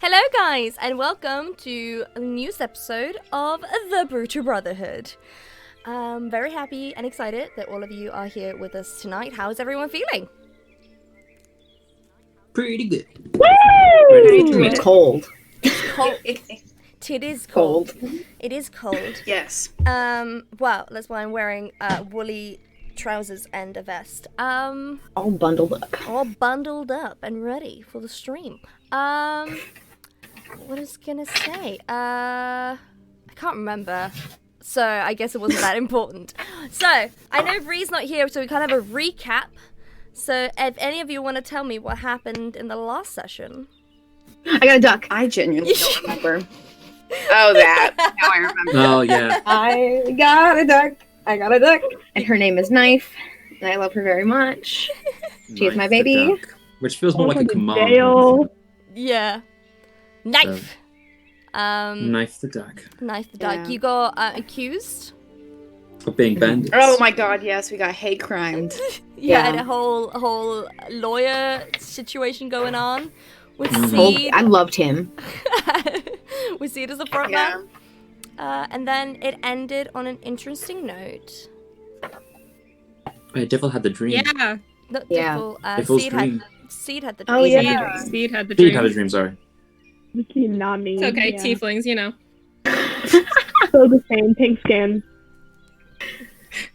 Hello guys, and welcome to a news episode of the Brutal Brotherhood. I'm very happy and excited that all of you are here with us tonight. How's everyone feeling? Pretty good. It's cold. Cold. It is cold. It is cold. Yes. Well, that's why I'm wearing woolly trousers and a vest. All bundled up. All bundled up and ready for the stream. What was I gonna say? I can't remember. So I guess it wasn't that important. So I know Bree's not here, so we kind of have a recap. So if any of you want to tell me what happened in the last session. I got a duck. I genuinely don't remember. Oh, that. Now I remember. Oh, yeah. I got a duck. And her name is Knife. And I love her very much. She is my baby. Duck, which feels more like a command. Dale. Yeah. Knife. Knife the duck. Knife the duck. Yeah. You got accused. Of being bandits. Oh my god, yes, we got hate crimed. Yeah, Yeah. and a whole lawyer situation going on with Mhm. Seed. I loved him. with Seed as the front man. And then it ended on an interesting note. Wait, Devil had the dream. Yeah. Not Yeah. Devil, Devil's Seed dream. had the Oh, dream. yeah. Speed had the Did dream. have a dream, sorry. Not me. It's okay, yeah. tieflings, you know. Still the same. Pink skin.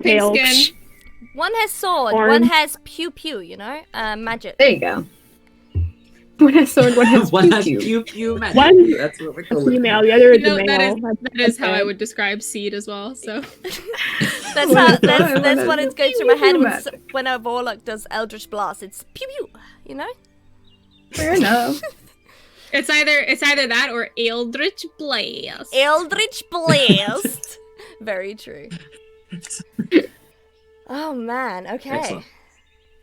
Pink Pale. skin. One has sword, Orange. one has pew pew, you know? Magic. There you go. One has sword, one has One has pew. pew magic. One- That's what we A call it. female. The other is You know, a that male. that is how I would describe Seed as well, so. That's what it goes through my head when, Magic. when a warlock does Eldritch Blast. It's pew pew, you know? Fair enough. It's either that or Eldritch Blast. Eldritch Blast. Very true. Oh man, okay. Excellent.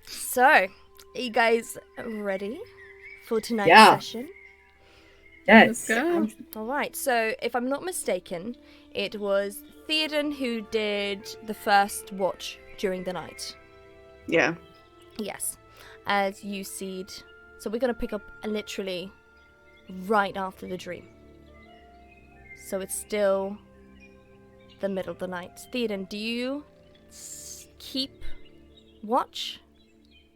So, are you guys ready for tonight's Yeah. session? Yes. Let's go. Alright, so if I'm not mistaken, it was Theoden who did the first watch during the night. Yeah. Yes. As you seed. So we're going to pick up literally right after the dream. So it's still the middle of the night. Theoden, do you keep watch?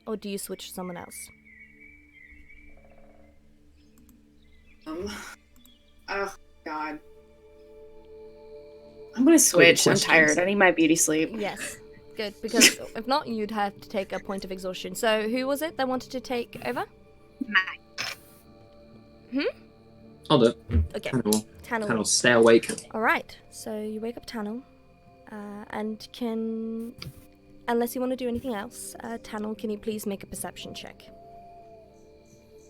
Or do you switch to someone else? Oh, God. I'm gonna switch. I'm tired. I need my beauty sleep. Yes. Good, because if not, you'd have to take a point of exhaustion. So who was it that wanted to take over? I'll do it. Okay. Tannel, Tannel. stay awake. Alright, so you wake up Tannel, and can, unless you want to do anything else, Tannel, can you please make a perception check?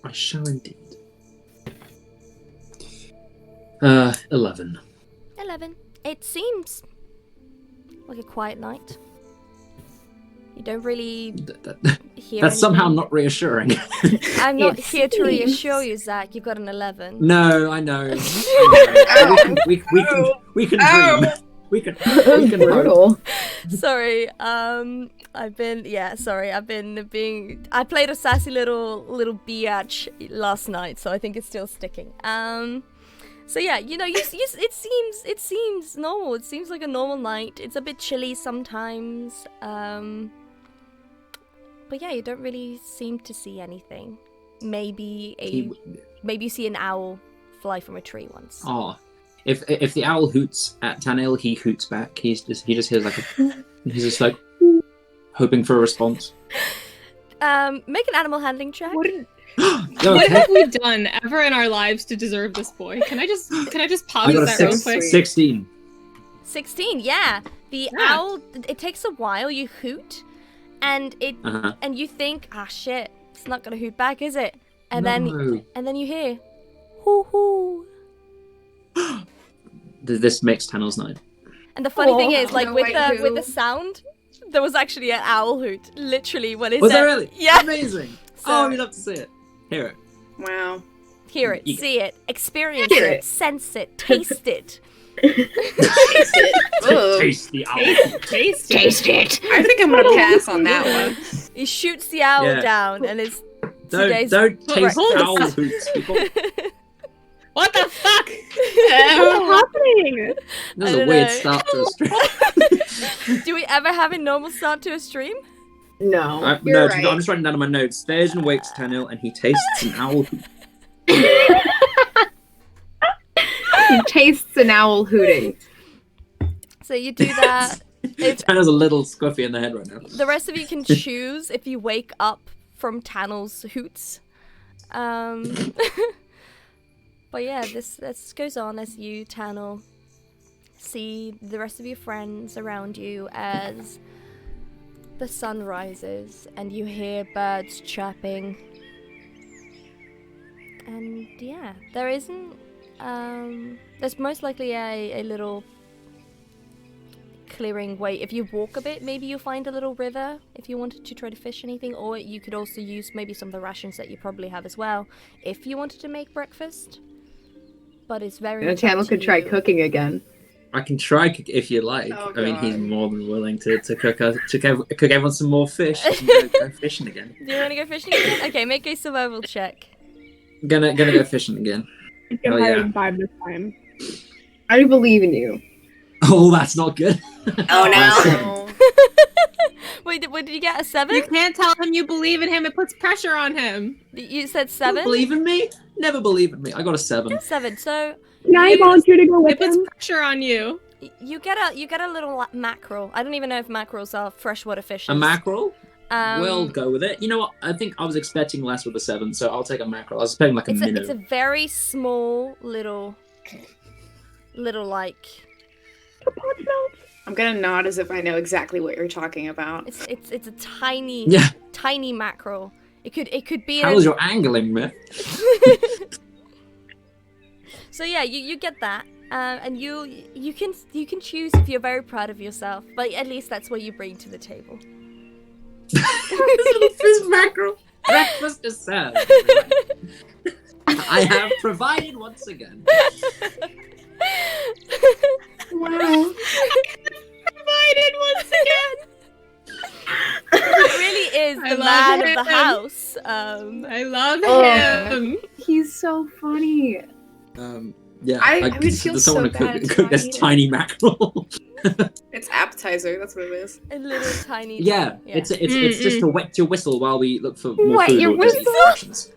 I shall indeed. 11. 11. It seems like a quiet night. You don't really hear That's somehow anything. not reassuring. I'm not It here to seems. reassure you, Zach. You've got an 11. No, I know. we can dream. We can hope. Brutal. Sorry, I've been being. I played a sassy little biatch last night, so I think it's still sticking. So yeah, you know, it seems normal. It seems like a normal night. It's a bit chilly sometimes. But yeah, you don't really seem to see anything. Maybe you see an owl fly from a tree once. Oh, if the owl hoots at Tanil, he hoots back. He just hears like he's just like hoping for a response. Make an animal handling check. What have we done ever in our lives to deserve this boy? Can I just I pause got a that real 6, quick? 16. 16, yeah. The Yeah. owl, it takes a while, you hoot, and Uh-huh. and you think, shit, it's not gonna hoot back, is it? And No. then you hear, hoo hoo. This makes Tanil's night. And the funny thing Aw. is, like No, with wait, the who? sound, there was actually an owl hoot, literally when it Was said, there really? Yeah. Amazing. So- Oh, we'd love to see it. Hear it. Wow. hear it, Yeah. see it, experience Hear it, it. sense it, taste it. Taste it. Ugh. Taste the owl. Taste it. Taste it. I think I'm gonna pass on that one. He shoots the owl Yeah. down, and it's Don't today's taste Right. owl hoots, people. What the fuck? What's happening? That was I a don't weird know. start to a stream. Do we ever have a normal start to a stream? No, No, you're I'm right. just writing down on my notes. Sturgeon wakes Tanil and he tastes an owl. He tastes an owl hooting. So you do that. Tanil's a little squiffy in the head right now. The rest of you can choose if you wake up from Tannel's hoots. But yeah, this goes on as you, Tannel, see the rest of your friends around you as the sun rises and you hear birds chirping. And yeah, there isn't, there's most likely a little clearing way. If you walk a bit, maybe you'll find a little river if you wanted to try to fish anything, or you could also use maybe some of the rations that you probably have as well if you wanted to make breakfast. But it's very much up Tamil to could try you. cooking again. I can try cook if you like. Oh, I mean, he's God. more than willing to cook everyone some more fish and go fishing again. Do you want to go fishing again? Okay, make a survival check. Gonna go fishing again. He's gonna Oh, hire yeah. him 5 this time. I do believe in you. Oh, that's not good. Oh no. Wait, what did you get? A 7? You can't tell him you believe in him. It puts pressure on him. You said Don't 7? believe in me? Never believe in me. I got a 7. 7. So Can I It volunteer to go with It puts him? pressure on you. you get a little mackerel. I don't even know if mackerels are freshwater fishes. A mackerel? Um, We'll go with it. You know what? I think I was expecting less with a 7, so I'll take a mackerel. I was expecting like a it's minnow. a very small little like I'm gonna nod as if I know exactly what you're talking about. it's a tiny Yeah. tiny mackerel. It could be How was your angling, man? So yeah, you get that, and you can choose if you're very proud of yourself, but at least that's what you bring to the table. This mackerel. Breakfast is served. I have provided once again. Wow. Provided once again. It really is I the love man of the him. house. I love Oh. him. He's so funny. Yeah, I like, would feel there's someone so to bad cook trying this to eat it. tiny mackerel. It's appetizer, that's what it is. A little tiny. Yeah, it's just to wet your whistle while we look for more Wet food your or just eat whistle? rations.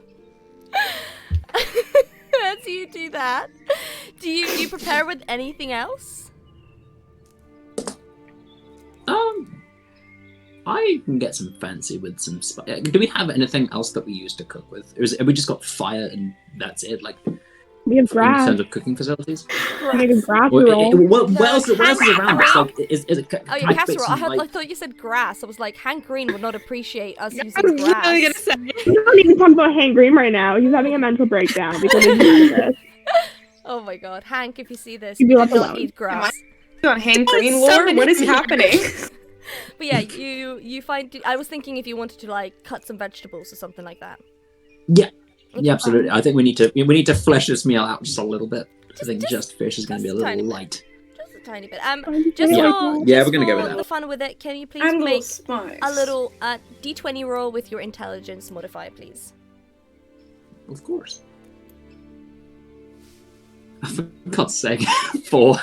As you do that, do you prepare with anything else? I can get some fancy with some spice. Do we have anything else that we use to cook with? Or have we just got fire and that's it? Like We have in grass. terms of cooking facilities? We make a grass Or, roll. what else is around? It's like, is it Oh yeah, like casserole. bits I and, I like, thought you said grass. I was like, Hank Green would not appreciate us I using was grass. literally gonna say. We don't even talk about Hank Green right now. He's having a mental breakdown because he's mad at us. Oh my god, Hank, if you see this, You'd be you left cannot alone. eat grass. You on hand green Oh, lore? somebody- What is happening? But yeah, you find. I was thinking if you wanted to like cut some vegetables or something like that. Yeah, absolutely. I think we need to flesh this meal out just a little bit. I think just fish is going to be a just a tiny little bit. light. Just a tiny bit. Just Just Yeah. for Yeah, just we're gonna go for with that. the fun with it, can you please I'm a little make spice. a little d20 roll with your intelligence modifier, please? Of course. For God's sake, 4.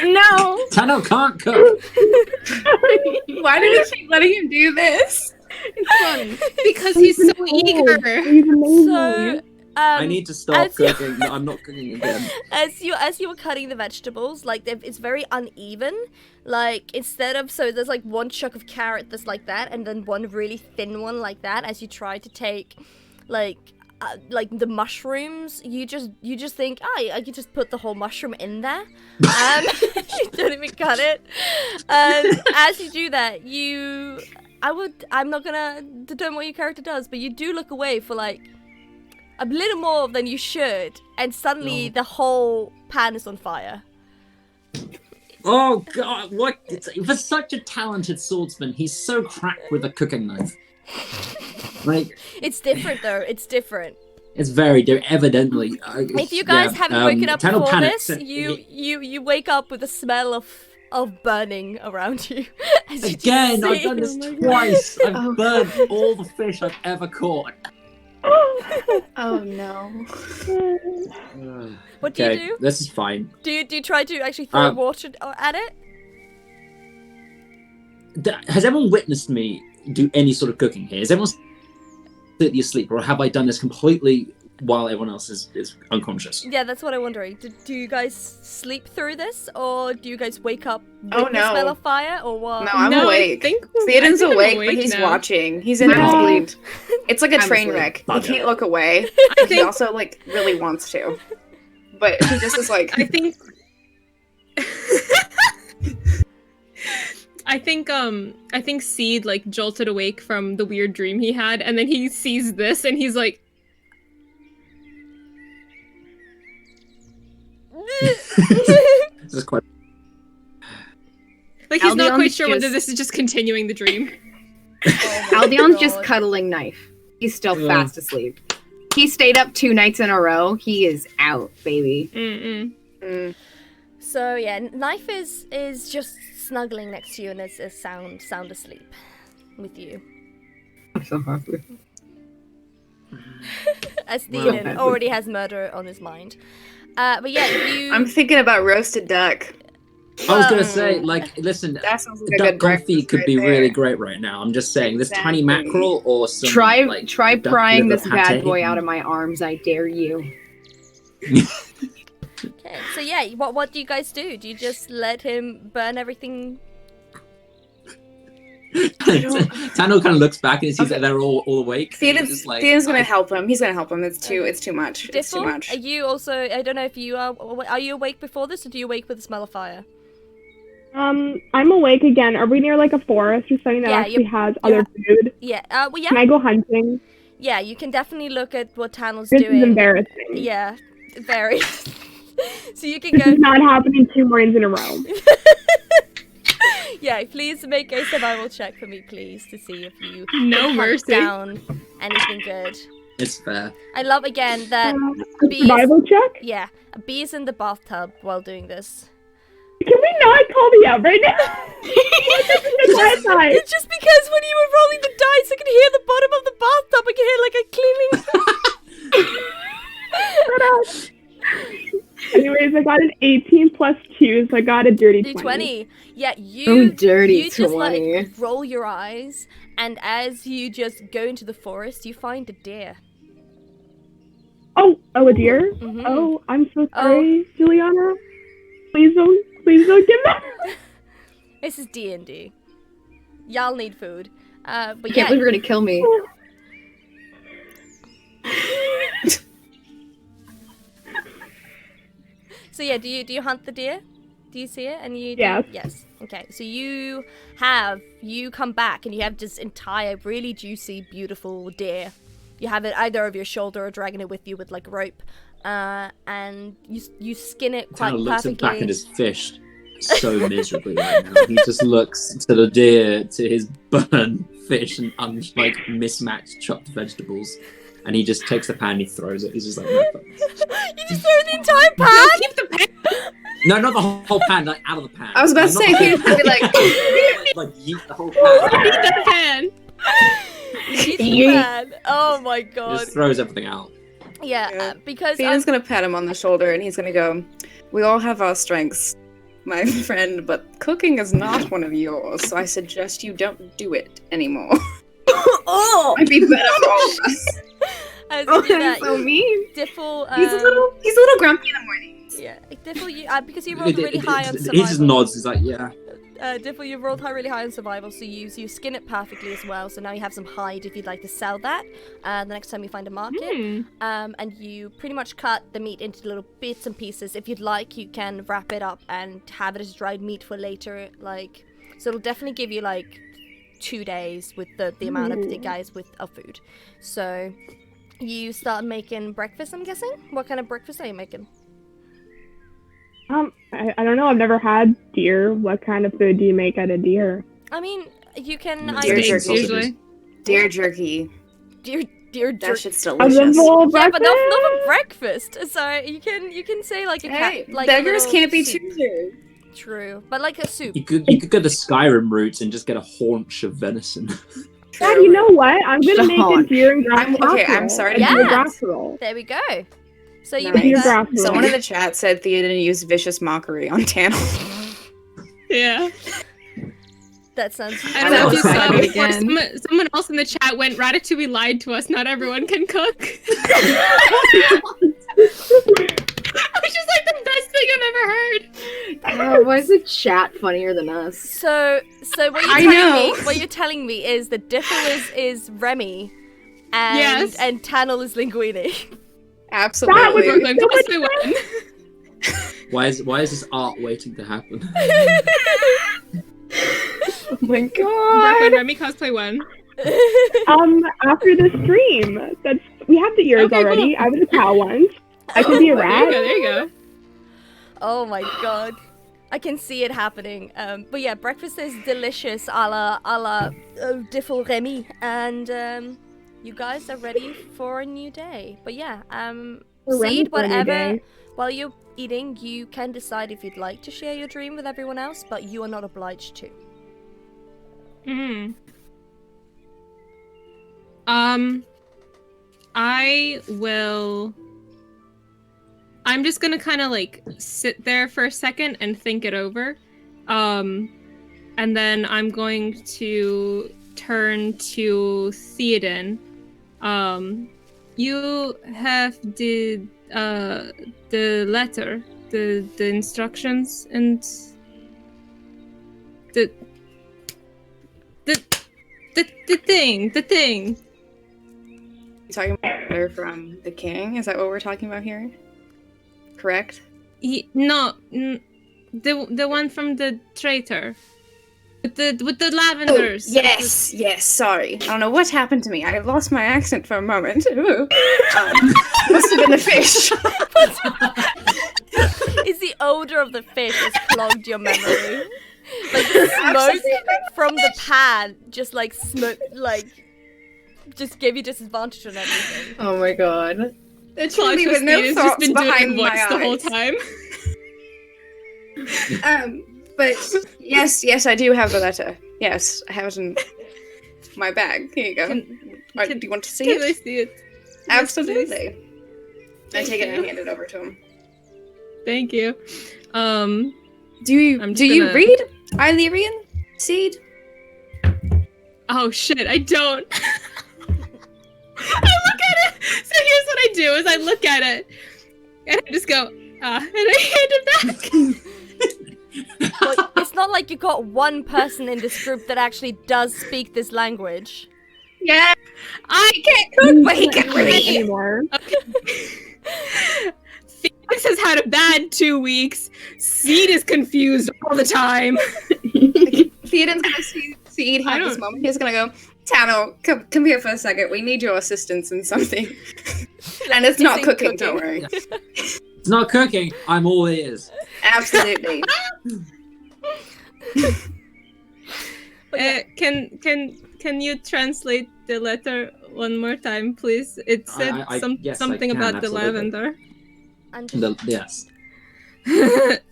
No! Tano can't cook. Why did we keep letting him do this? It's fun. Because he's so eager. He's amazing. So I need to stop as you- cooking. No, I'm not cooking again. as you were cutting the vegetables, like it's very uneven. Like instead of there's like one chunk of carrot that's like that, and then one really thin one like that. As you try to take, like the mushrooms, you just think, I could just put the whole mushroom in there. You don't even cut it. As you do that, I'm not gonna determine what your character does, but you do look away for like a little more than you should, and suddenly the whole pan is on fire. Oh God! What? For such a talented swordsman, he's so cracked with a cooking knife. Like It's different though. It's different. it's very evidently. If you guys haven't woken up Tano before panics this, and you wake up with the smell of burning around you. as you just Again, I've see- done this twice. I've burned all the fish I've ever caught. Oh no. What do you Okay, do? this is fine. Do you try to actually throw water at it? Has everyone witnessed me do any sort of cooking here? Is everyone completely asleep, or have I done this completely while everyone else is unconscious? Yeah, that's what I'm wondering. Do you guys sleep through this, or do you guys wake up with Oh, the no. smell of fire, or what? No, I'm No, awake. I Theoden's think I'm awake, but he's now. watching. He's in Yeah. his sleep. It's like a I'm train asleep. wreck. He Bugger. can't look away. I He think also like really wants to. But he just is like I think I think Seed like jolted awake from the weird dream he had, and then he sees this and he's like, This is quite. he's not quite Albion's sure whether just- this is just continuing the dream. Oh my Albion's just God. cuddling Knife. He's still Ugh. fast asleep. He stayed up 2 nights in a row. He is out, baby. Mm-mm. Mm. So yeah, Knife is just snuggling next to you and is sound asleep with you. I'm so happy. As Wow. Theoden already has murder on his mind. But yeah, you. I'm thinking about roasted duck. I was gonna Well, say, like, listen, That sounds like a duck good confit breakfast could right be there. really great right now. I'm just saying, this tiny Exactly. mackerel or some Try like, try duck prying liver this bad pate. boy out of my arms, I dare you. Okay, so yeah, what do you guys do? Do you just let him burn everything? Tano kind of looks back and sees Okay. that they're all awake. and he's Theoden's, just like, Theoden's gonna help him. He's gonna help him. It's too much. It's too Diffel, much. are you also? I don't know if you are you awake before this, or do you wake with the smell of fire? I'm awake again. Are we near like a forest or something that Yeah, actually you're- has other food? Yeah. Well, yeah. Can I go hunting? Yeah, you can definitely look at what Tannel's This doing. is embarrassing. Yeah, very. So you can This go. is not happening 2 mornings in a row. Yeah, please make a survival check for me, please, to see if you No hunt mercy. down anything good. it's fair. I love again that A bees. survival check? Yeah, a bee's in the bathtub while doing this. Can we not call me out right now? Quiet time. It's just because when you were rolling the dice, I could hear the bottom of the bathtub. I could hear like a cleaning. Shut up. Anyways, I got an 18 plus 2, so I got a dirty 20. 20. Yeah, you. Oh, dirty You just 20. like roll your eyes, and as you just go into the forest, you find a deer. Oh, a deer? Mhm. Oh, I'm so sorry, Juliana. Please don't give that. This is D&D. Y'all need food. But I can't yeah, believe you're gonna kill me. so yeah, do you hunt the deer? Do you see it? And you? Yes. Yes. Okay. So you come back and you have this entire really juicy, beautiful deer. You have it either over your shoulder or dragging it with you with like rope, and you skin it quite Tano looks perfectly. back at his fish so miserably right now. He just looks to the deer, to his burned fish and like mismatched chopped vegetables, and he just takes the pan and he throws it. He's just like, no, thanks. You just throw the entire pan. Keep the pan. No, not the whole pan, like out of the pan. I was about to Like, say, not the he'd whole be like, pan. Like yeet the whole pan. Eat the pan. You the Yeet. pan. Oh my He god. just throws everything out. Yeah, Yeah. because Theoden's gonna pat him on the shoulder and he's gonna go, "We all have our strengths, my friend, but cooking is not one of yours, so I suggest you don't do it anymore." oh, Might be better for all of us. as Oh, you do that's that, so mean. Diffel. He's a little grumpy in the mornings. Yeah, Diffel. You because you rolled really high on He just survival. nods. He's like, yeah. Diffel, you rolled really high on survival, so you skin it perfectly as well. So now you have some hide if you'd like to sell that. The next time you find a market. And you pretty much cut the meat into little bits and pieces. If you'd like, you can wrap it up and have it as dried meat for later. Like, so it'll definitely give you like 2 days with the amount of the guys with of food. So you start making breakfast. I'm guessing. What kind of breakfast are you making? I don't know. I've never had deer. What kind of food do you make out of deer? I mean, you can Deer either Steaks, jerky. usually. Deer jerky. deer That jerky. shit's A delicious. full Yeah, but breakfast? not for breakfast. So you can say like a Hey, cat, like a beggars little can't be soup. choosers. True, but like a soup. You could go the Skyrim route and just get a haunch of venison. Dad, you know what? I'm gonna make a Sean. deer and grass Okay, casserole. I'm sorry to A deer Yes. grass roll. There we go. So you Nice. make Deer that. grass roll. Someone in the chat said Theoden used vicious mockery on Tannel. Yeah. That sounds. I don't know if you That saw was before. again. Someone else in the chat went, Ratatouille lied to us. Not everyone can cook. Which is like the best thing I've ever heard. Why is the chat funnier than us? So what I you're telling know. me? What you're telling me is that Diffle is Remy, and Yes. and Tannel is Linguini. Absolutely. Brooklyn, so cosplay one. Why is this art waiting to happen? Oh my god. Brooklyn, Remy cosplay one. After the stream, we have the ears Okay, already. cool. I was a cow once. I could be a There you rat. go, there you go. Oh my god. I can see it happening. But yeah, breakfast is delicious a la Diffle Remy, and you guys are ready for a new day. But yeah, We're ready Seed, for a new whatever. day. While you're eating, you can decide if you'd like to share your dream with everyone else, but you are not obliged to. I will. I'm just gonna kind of like sit there for a second and think it over. And then I'm going to turn to Theoden. You have the letter, the instructions, and the thing. You talking about the letter from the king? Is that what we're talking about here? Correct? No, the one from the traitor. With the lavenders. Yes, sorry. I don't know what happened to me. I lost my accent for a moment. Ooh. Must have been the fish. Is the odor of the fish has clogged your memory? Like the smoke from the pan just like smoke just gave you disadvantage on everything. Oh my god. Actually, with no has just thoughts been doing behind voice my the whole eyes. time. But yes, I do have the letter. Yes, I have it in my bag. Here you go. Do you want to see Can I it? see it? Absolutely. I take it and hand it over to him. Thank you. Do you I'm just do you gonna- read Illyrian Seed? Oh shit, I don't. I look at it. So here's what I do: is I look at it, and I just go, and I hand it back. Well, it's not like you got one person in this group that actually does speak this language. Yeah. I Can't cook, but he can read. Anymore. Felix has had a bad 2 weeks. Seed is confused all the time. Theoden's gonna see Seed I have this don't- moment. He's gonna go, Tano, come here for a second. We need your assistance in something. And it's not Isn't cooking, don't worry. It's not cooking. I'm all ears. Absolutely. Can you translate the letter one more time, please? It said yes, I something can, about the absolutely. lavender. And just, Yes.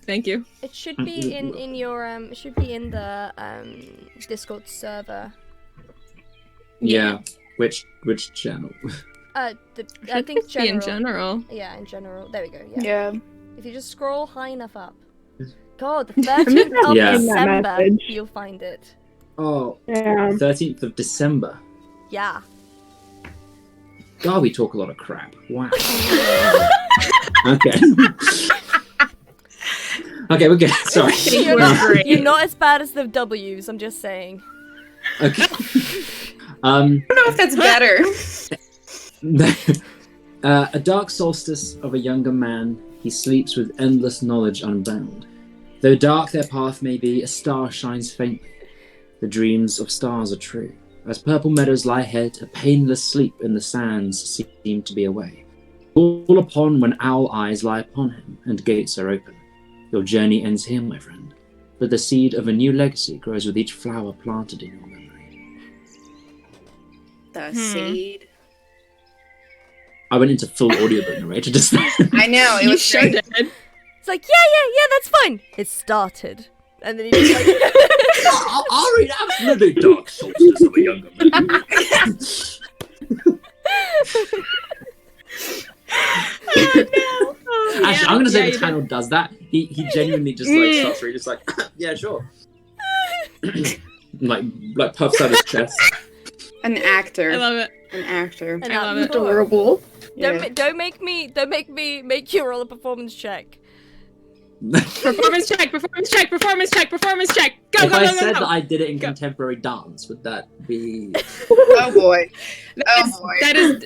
Thank you. it should be in your it should be in the Discord server. Yeah. Which channel? I think Be general. in general. Yeah, in general. There we go. Yeah. Yeah. If you just scroll high enough up. God, the 13th of Yeah. December, Message. you'll find it. Oh, Yeah. 13th of December. Yeah. God, we talk a lot of crap. Wow. Okay. Okay, we're good. Sorry. You're not, great. you're not as bad as the W's, I'm just saying. Okay. I don't know if that's better. A dark solstice of a younger man, he sleeps with endless knowledge unbound. Though dark their path may be, a star shines faintly. The dreams of stars are true. As purple meadows lie ahead, a painless sleep in the sands seem to be away. Call upon when owl eyes lie upon him, and gates are open. Your journey ends here, my friend, but the seed of a new legacy grows with each flower planted in your memory. The Seed. I went into full audiobook narrator just then. I know, it You was sure great. did. It's like, yeah, that's fine. It started. And then he just like... I'll read absolutely dark solstice of a younger man. Actually, I'm gonna say the Channel does that. He genuinely just like starts reading, just like, yeah, sure. like puffs out his chest. An actor. I love it. An actor. And I love it. Adorable. Yeah. Don't make me make you roll a performance check. Performance check. Go, If go, I go, said go. that I did it in Go. contemporary dance, would that be? Oh boy. That is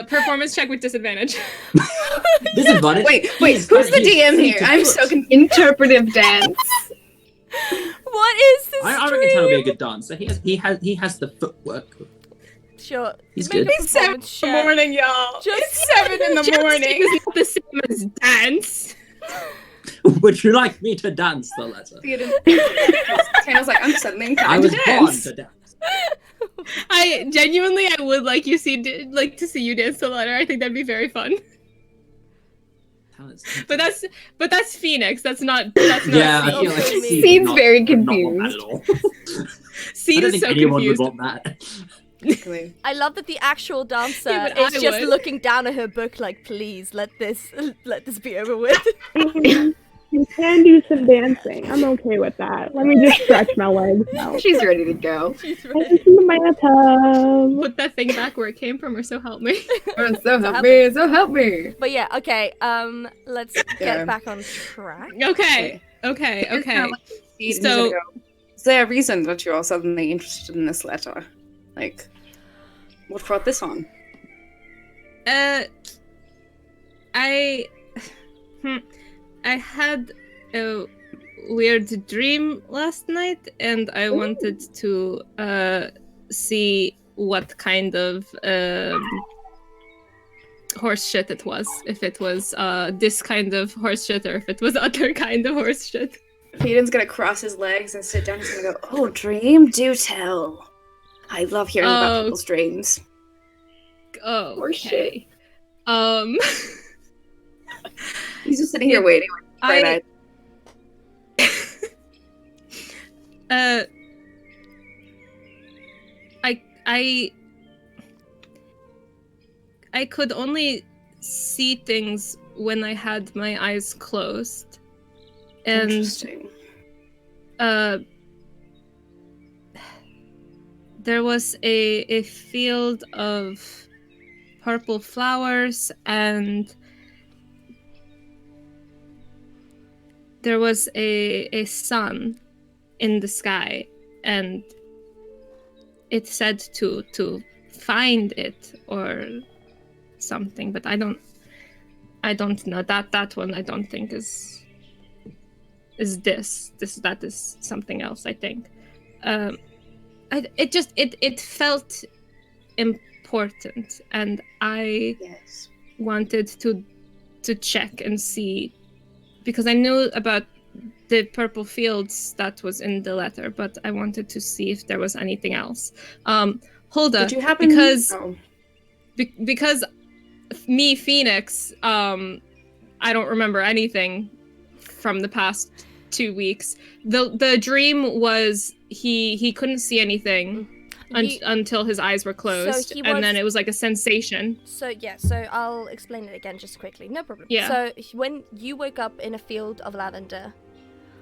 performance check with disadvantage. Disadvantage? Wait, who's the DM here? I'm so confused. Interpretive dance. What is this? I reckon Tan will be a good dancer. He has the footwork. Sure. He's Make good. a performance In the check. morning, y'all. Just- It's 7 in the morning. It's not the same as dance. Would you like me to dance the letter? Tana's like, I'm suddenly inclined I was to born dance. to dance. I would like to see you dance the letter. I think that'd be very fun. But that's Phoenix. That's not. Yeah, Seed. I feel like Seed's Seed Seed's would very would not want that confused. at all. Seed I don't is think so anyone confused. would want that. Exactly. I love that the actual dancer Yeah, but is I just would. looking down at her book like, please let this be over with. You can do some dancing. I'm okay with that. Let me just stretch my legs out. She's ready to go. She's I'm ready. in my bathtub. Put that thing back where it came from, or so help me. So help me. But yeah, okay. Let's Yeah. get back on track. Okay. He's So- gonna go, is there a reason that you're all suddenly interested in this letter? Like, what brought this on? I had a weird dream last night, and I wanted to see what kind of horse shit it was. If it was this kind of horse shit, or if it was other kind of horse shit. Hayden's gonna cross his legs and sit down. He's gonna go, oh, dream, do tell. I love hearing about Oh. people's dreams. Oh, Horse okay. He's just sitting here waiting. I I could only see things when I had my eyes closed, and Interesting. there was a field of purple flowers, and there was a sun in the sky, and it said to find it or something, but I don't know. That one I don't think is that is something else, I think. It felt important, and I Yes. wanted to check and see, because I knew about the purple fields that was in the letter, but I wanted to see if there was anything else. Hulda, Did you happen? because Oh. because me, Phoenix, I don't remember anything from the past 2 weeks. The dream was he couldn't see anything until his eyes were closed, he and then was- it was like a sensation. So I'll explain it again just quickly. No problem. Yeah. So when you woke up in a field of lavender,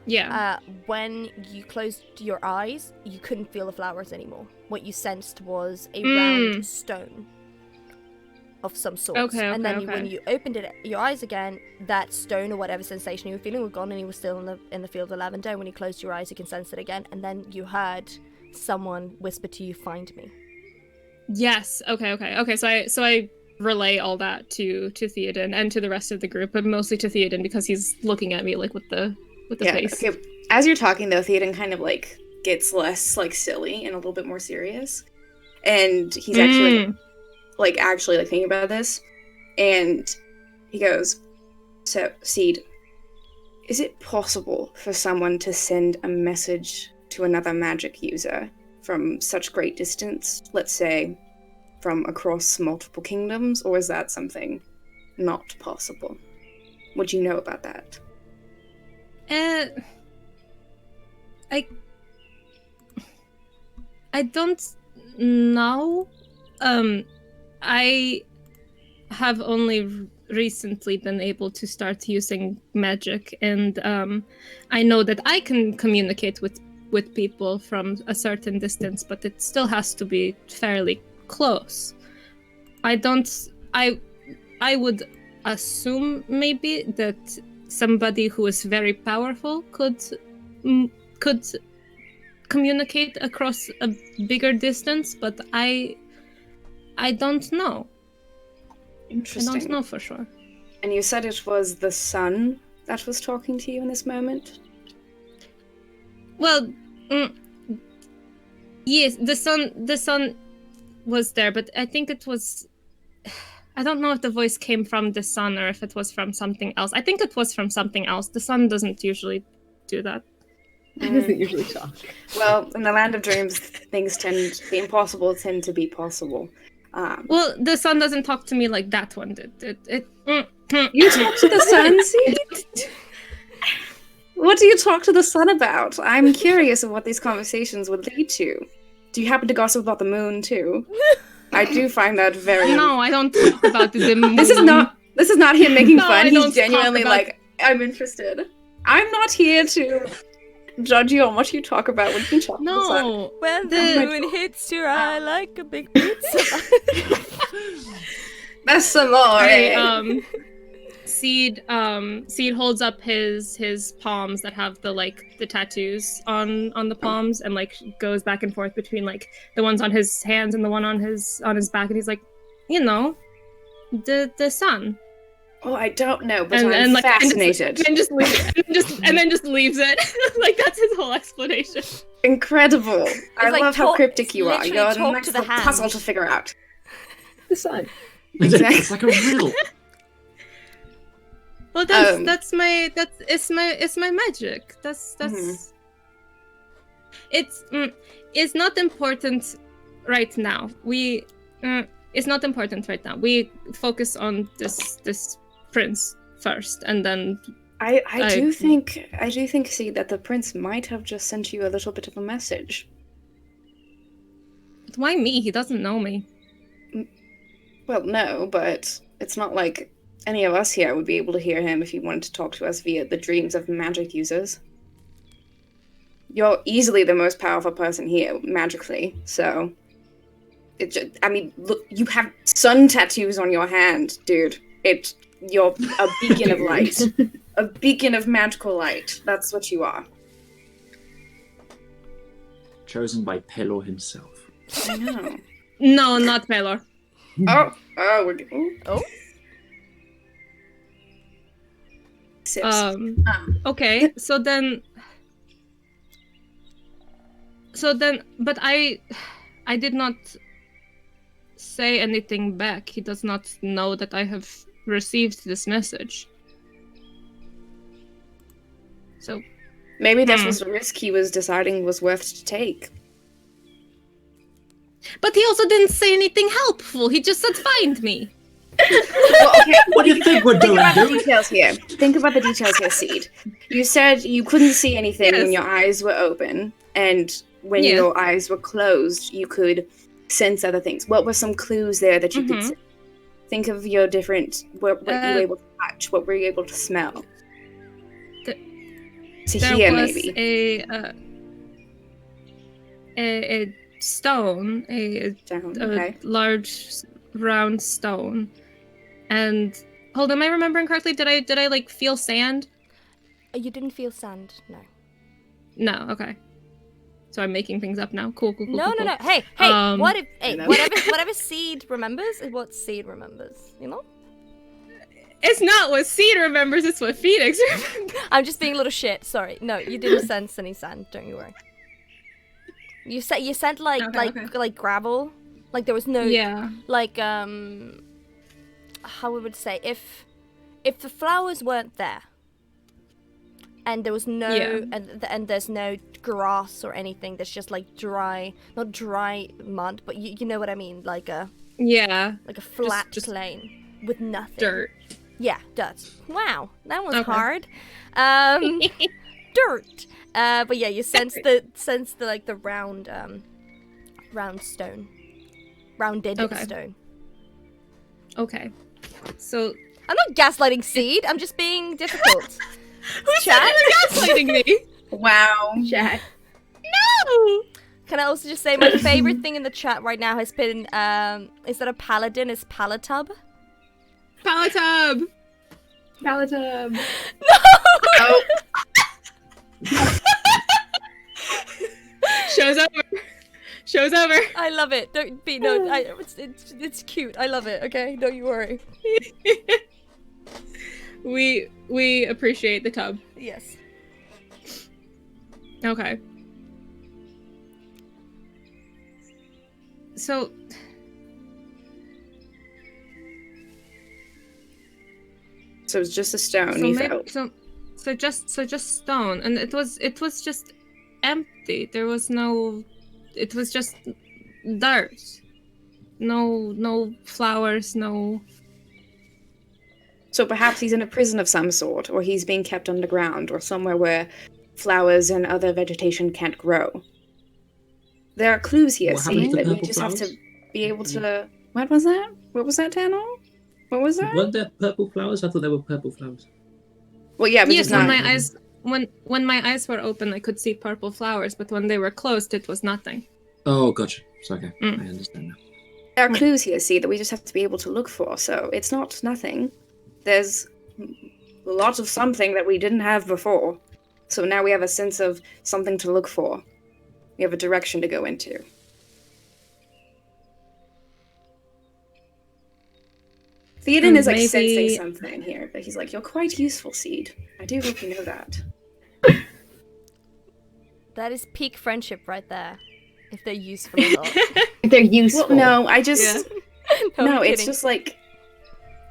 Yeah. when you closed your eyes, you couldn't feel the flowers anymore. What you sensed was a Mm. round stone of some sort. Okay, and then okay. when you opened your eyes again, that stone or whatever sensation you were feeling was gone, and you were still in the field of lavender. And when you closed your eyes, you can sense it again. And then you heard someone whisper to you, "Find me." Yes. Okay. So I relay all that to Theoden and to the rest of the group, but mostly to Theoden because he's looking at me like with the face. Okay. As you're talking, though, Theoden kind of like gets less like silly and a little bit more serious, and he's actually actually thinking about this, and he goes, "So, Seed, is it possible for someone to send a message to another magic user from such great distance? Let's say from across multiple kingdoms, or is that something not possible? Would you know about that?" don't know. I have only recently been able to start using magic, and I know that I can communicate with people from a certain distance, but it still has to be fairly close. I would assume maybe that somebody who is very powerful could communicate across a bigger distance, but I don't know. Interesting. I don't know for sure. And you said it was the sun that was talking to you in this moment? Well, yes, the sun was there, but I think it was. I don't know if the voice came from the sun or if it was from something else. I think it was from something else. The sun doesn't usually do that. It doesn't usually talk. Well, in the land of dreams, the impossible tend to be possible. Well, the sun doesn't talk to me like that one did. You talk to the sun, see? What do you talk to the sun about? I'm curious of what these conversations would lead to. Do you happen to gossip about the moon too? I do find that very. No, I don't talk about the moon. This is not him making No, fun. I don't He's genuinely talk about- like, I'm interested. I'm not here to judge you on what you talk about when you talk to the sun. No. When The- the moon hits your eye like a big pizza. That's some more. Okay, Seed holds up his palms that have the tattoos on the palms, and goes back and forth between the ones on his hands and the one on his back, and he's like, the sun. Oh, I don't know, but And I'm and fascinated. and just leaves it. That's his whole explanation. Incredible. I like love how talk- cryptic you are. literally You're a talk nice to the little puzzle hand. to figure out. The sun. It's like a riddle. Well, it's my magic. That's it's not important right now. It's not important right now. We focus on this prince first, and then I do think, see, that the prince might have just sent you a little bit of a message. why me? He doesn't know me. Well, no, but it's not like any of us here would be able to hear him if he wanted to talk to us via the dreams of magic users. You're easily the most powerful person here, magically, so... look, you have sun tattoos on your hand, dude. You're a beacon of light. A beacon of magical light. That's what you are. Chosen by Pelor himself. I know. No, not Pelor. Oh. Sips. Okay, so then, but I did not say anything back. He does not know that I have received this message. So Maybe this was a risk he was deciding was worth to take. but he also didn't say anything helpful. He just said find me. Well, okay, What do you think we're doing, about the dude? details here. Think about the details here, Seed. You said you couldn't see anything when Yes. your eyes were open, and when Yeah. your eyes were closed, you could sense other things. What were some clues there that you could see? Think of your different... What you were able to touch, what were you able to smell? To There hear, was maybe. a stone, a Down, okay. large round stone, and hold on, am I remembering correctly? Did I feel sand? You didn't feel sand, no. No, okay. So I'm making things up now. Cool. No. Hey, what if whatever Seed remembers is what Seed remembers, you know? It's not what Seed remembers, it's what Phoenix remembers. I'm just being a little shit, sorry. No, you didn't sense any sand, don't you worry. You sent like gravel. Like there was no how we would say, if the flowers weren't there and there was no and there's no grass or anything, there's just like not dry mud, but you know what I mean, like a flat just plain with nothing. dirt. Yeah, dirt. Wow, that was Okay. hard. Dirt. But yeah, you sense the like the round rounded Okay. stone. Okay. So I'm not gaslighting Seed. I'm just being difficult. who said you were gaslighting me? Wow. Chat. No. Can I also just say my favorite thing in the chat right now has been instead of paladin is palatub. Palatub. Palatub. Oh, Show's over. Show's over. I love it. Don't be it's cute. I love it. Okay, don't you worry. We appreciate the tub. Yes. Okay. So so it's just a stone you felt. so just stone, and it was just empty. There was no. It was just dirt. No flowers. No. So perhaps he's in a prison of some sort, or he's being kept underground, or somewhere where flowers and other vegetation can't grow. There are clues here, What happened see, to the that we purple just have flowers? to be able to. What was that? What was that, Tano? What was that? Weren't there purple flowers? I thought there were purple flowers. Well, yeah, but Yes, just when not. my eyes when my eyes were open, I could see purple flowers, but when they were closed, it was nothing. Oh, gotcha. It's okay. Mm. I understand now. There are clues here, see, that we just have to be able to look for. So it's not nothing. There's lots of something that we didn't have before. So now we have a sense of something to look for. We have a direction to go into. Theoden is like Maybe- sensing something here, but he's like, "You're quite useful, Seed. I do hope you know that." That is peak friendship right there. If they're useful or not. They're useful. Well, no, I just No, no. I'm It's kidding. just like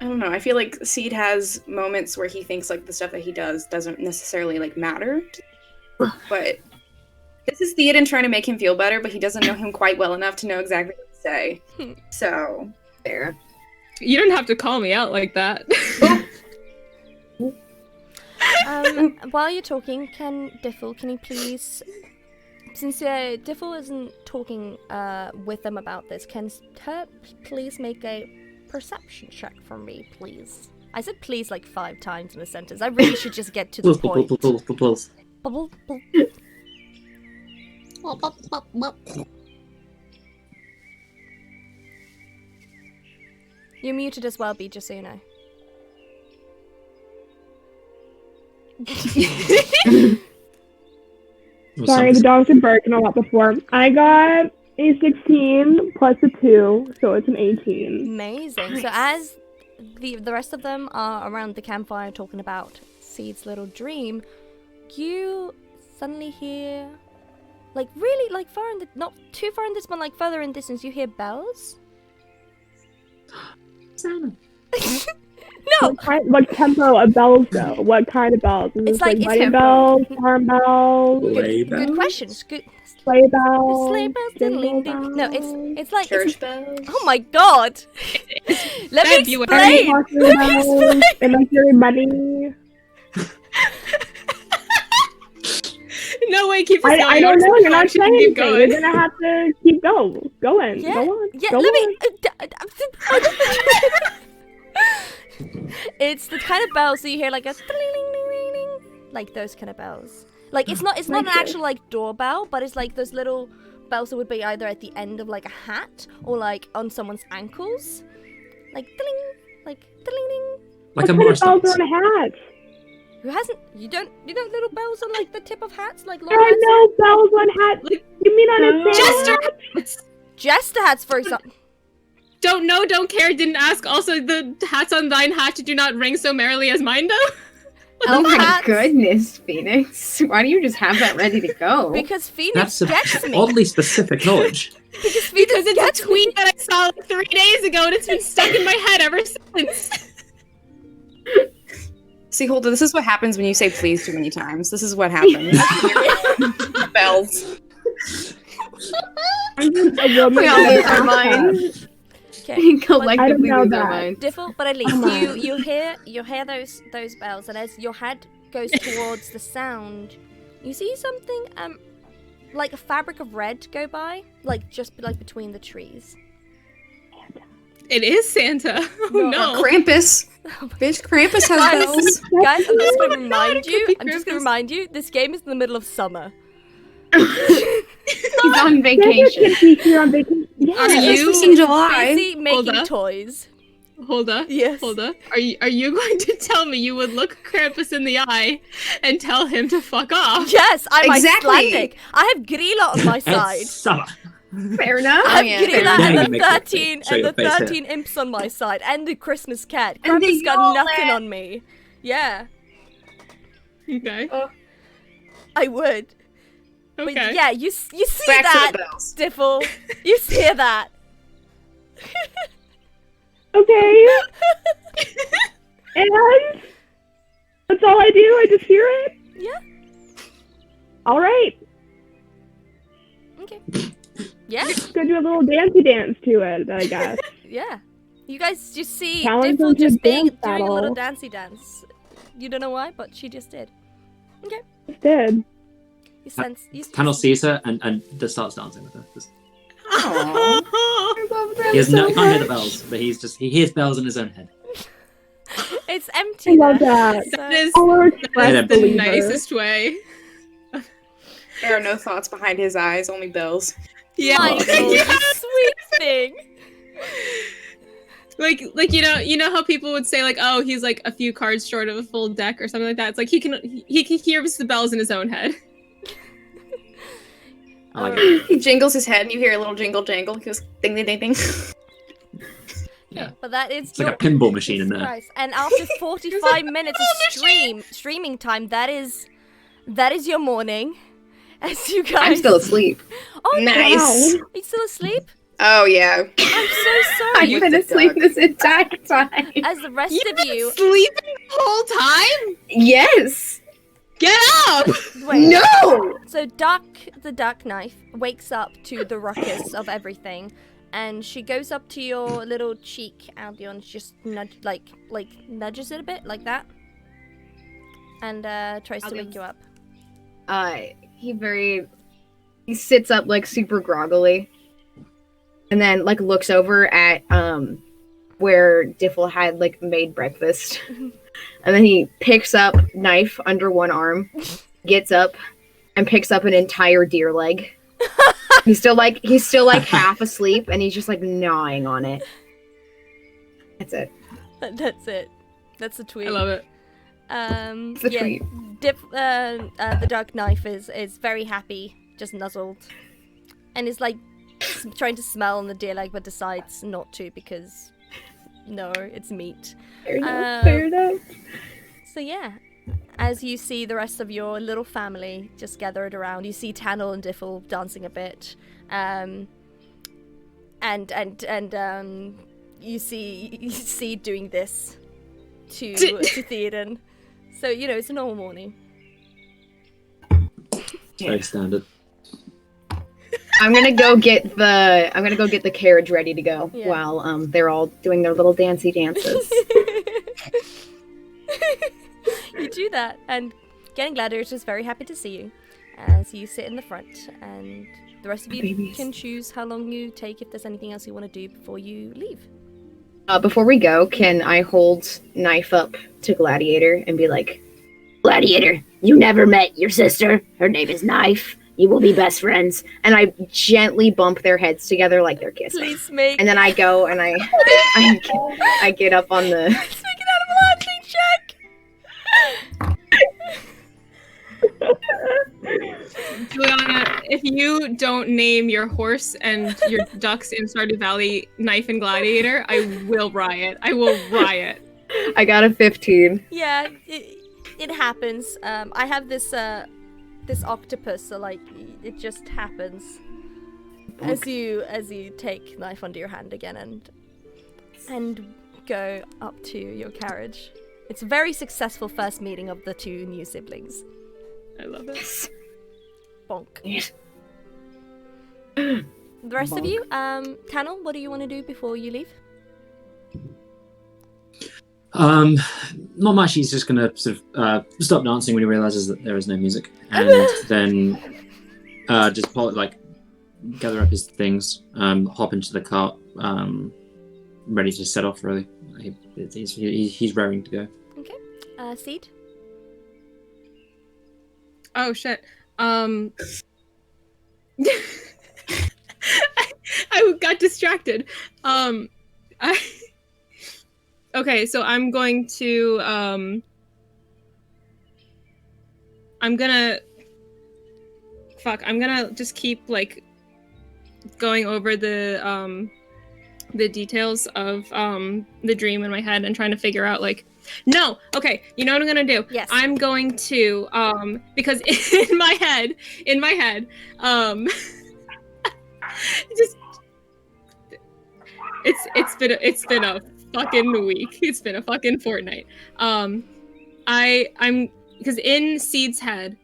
I don't know. I feel like Seed has moments where he thinks like the stuff that he does doesn't necessarily like matter, but this is Theoden trying to make him feel better, but he doesn't know him quite well enough to know exactly what to say. So Fair. You don't have to call me out like that. While you're talking, can you please, since Diffle isn't talking with them about this, can her please make a perception check for me, please? I said please like 5 times in a sentence. I really should just get to the point. Pulse. Bubble, bubble. You're muted as well, B, just so you know. Sorry, the dogs are barking a lot before. I got a 16 plus a 2, so it's an 18. Amazing. So as the rest of them are around the campfire talking about Seed's little dream, you suddenly hear, like really, like far in the, not too far in this, but like further in distance, you hear bells. Santa. No, What tempo of bells, though? What kind of bells? Is It's this like- like it's wedding tempo. bells, farm bells, Sleigh good bells? questions. Good sleigh bells, sleigh bells. jingle Ding, ding. No, it's like church it's, bells. oh my god. Let me February. explain. Talking bells, and like really money. No way, keep this going. I don't know. You're not Keep saying anything. going. You're gonna have to keep going. Yeah, Go on. yeah. Go Let on. me. It's the kind of bells that you hear like a like those kind of bells. Like it's not an Like actual like doorbell, but it's like those little bells that would be either at the end of like a hat or like on someone's ankles, like like Like What a kind of Morris bells dance. are on a hat? Who hasn't? You don't little bells on like the tip of hats, like long There are hats? no bells on hats. You mean on a Jester hat? hats. Jester hats, for example. Don't know, don't care, didn't ask. Also, the hats on thine hat do not ring so merrily as mine do. Oh my hats. goodness, Phoenix. Why do you just have that ready to go? Because Phoenix That's a gets me. oddly specific knowledge. Because Phoenix Because it's gets a tweet that I saw like 3 days ago and it's been stuck in my head ever since. See, Holder, this is what happens when you say please too many times. This is what happens. Bells. A woman We all in a lose our hat. minds. Okay. Collectively know lose our that. minds. Difficult, but at least Come on. you hear those bells, and as your head goes towards the sound, you see something like a fabric of red go by, like just like between the trees. It is Santa. Oh no. Krampus. Bitch, Krampus has bells. Guys, I'm just gonna remind it could you. be I'm just gonna Krampus. remind you. This game is in the middle of summer. He's on Santa vacation. can be here on vacation. Yeah. Are you- Christmas in July. Busy making up. toys. Hold up. Yes. Hold up. Are you going to tell me you would look Krampus in the eye and tell him to fuck off? Yes, I'm Exactly. Icelandic. I have Grilla on my side. It's summer. Fair enough. I have yeah, Grilla fair enough. and Make the it 13 show and your the face 13 imps on my side, and the Christmas cat. And the Krampus got Yule nothing lad. on me. Yeah, Okay. I would. But Okay. yeah, you see Back that, to the bells. Diffle. You hear that. Okay. And that's all I do. I just hear it. Yeah. All right. Okay. Yeah. Go do a little dancey dance to it, I guess. Yeah. You guys just see Challenge Diffle into a just being dance doing a little battle. dancey dance. You don't know why, but she just did. Just did. You sense. You Tannel sees her and just starts dancing with her. Just- I love that he has no, so he can't hear the much. bells, but he hears bells in his own head. It's I empty. love there, that. so- That is, Or that express is the believer. nicest way. There are no thoughts behind his eyes, only bells. Yeah. Michael, Yeah. you sweet thing. Like you know how people would say like, oh, he's like a few cards short of a full deck or something like that. It's like he can hear the bells in his own head. I like it. He jingles his head and you hear a little jingle jangle. He goes ding ding ding ding. But that is It's like a pinball machine in there. Christ. And after 45 minutes of streaming time, that is your morning. As you guys. I'm still asleep. Oh, Nice. Are you still asleep? Oh yeah. I'm so sorry. I've been with the asleep duck. this entire time. As the rest You've of been you. sleeping the whole time? Yes. Get up! Wait. No. So Duck, the duck knife, wakes up to the ruckus of everything, and she goes up to your little cheek, Albion, and just nudges it a bit like that, and tries to Albion. wake you up. He sits up like super groggily, and then like looks over at where Diffle had like made breakfast, and then he picks up knife under one arm, gets up, and picks up an entire deer leg. He's still like half asleep, and he's just like gnawing on it. That's it. That's it. That's the tweet. I love it. It's the tweet. The duck knife is very happy, just nuzzled, and is like trying to smell on the deer leg, but decides not to because no, it's meat. Fair enough. Um, Fair enough. So yeah, as you see the rest of your little family just gathered around, you see Tannel and Diffle dancing a bit, and you see doing this to Theoden. So you know it's a normal morning. Very standard. I'm gonna go get the carriage ready to go Yeah. while they're all doing their little dancey dances. You do that, and Getting Gladiator is very happy to see you as you sit in the front, and the rest of you Babies. can choose how long you take if there's anything else you want to do before you leave. Before we go, can I hold knife up to Gladiator and be like, Gladiator, you never met your sister. Her name is Knife. You will be best friends. And I gently bump their heads together like they're kissing. Please make And then I go and I get up on the. let's make an animal handling check. Juliana, if you don't name your horse and your ducks in Stardew Valley Knife and Gladiator, I will riot. I will riot. I got a 15. Yeah, it happens. I have this octopus, so like it just happens as you take Knife under your hand again and go up to your carriage. It's a very successful first meeting of the two new siblings. I love it. Bonk. Yes. The rest of you, Tannel, what do you want to do before you leave? Not much. He's just gonna sort of stop dancing when he realizes that there is no music, and then just gather up his things, hop into the cart, ready to set off. Really, he's raring to go. Okay. Seed. Oh shit. I got distracted. Okay, so I'm going to I'm gonna just keep like going over the details of the dream in my head and trying to figure out like no, okay, you know what I'm gonna do? Yes. I'm going to because in my head just it's been a fucking week. It's been a fucking fortnight. I'm because in Seed's head,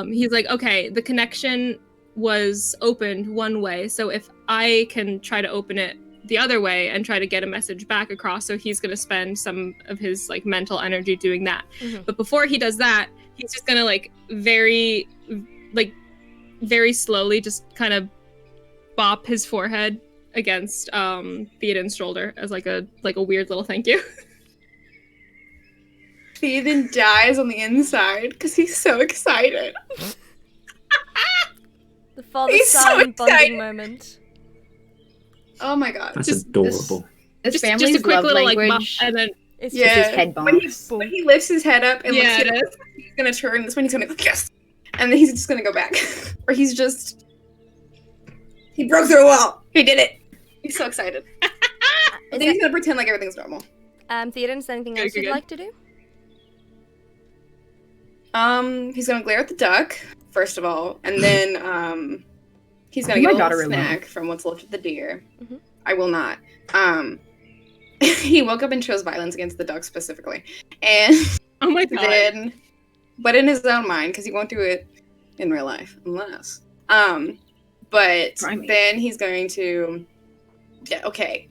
he's like, okay, the connection was opened one way, so if I can try to open it the other way and try to get a message back across, so he's gonna spend some of his like mental energy doing that. Mm-hmm. But before he does that, he's just gonna like very slowly just kind of bop his forehead against Theoden's shoulder as like a weird little thank you. Theoden dies on the inside because he's so excited. The father-son bonding moment. Oh my god. That's adorable. This just a family's quick love little like language. bop, and then It's Yeah. Just his head bumps. When he lifts his head up and looks yeah, at it it, is. he's gonna turn. This one he's gonna go yes, and then he's just gonna go back, or he's just he broke through a wall. He did it. He's so excited. Then he's gonna pretend like everything's normal. Theoden, is there anything else you'd like to do? He's gonna glare at the duck first of all, and then he's gonna My get a daughter little will. snack from what's left of the deer. Mhm. I will not. He woke up and chose violence against the duck specifically, and Oh my god. then, but in his own mind, because he won't do it in real life unless. But Try me. then he's going to, yeah, okay.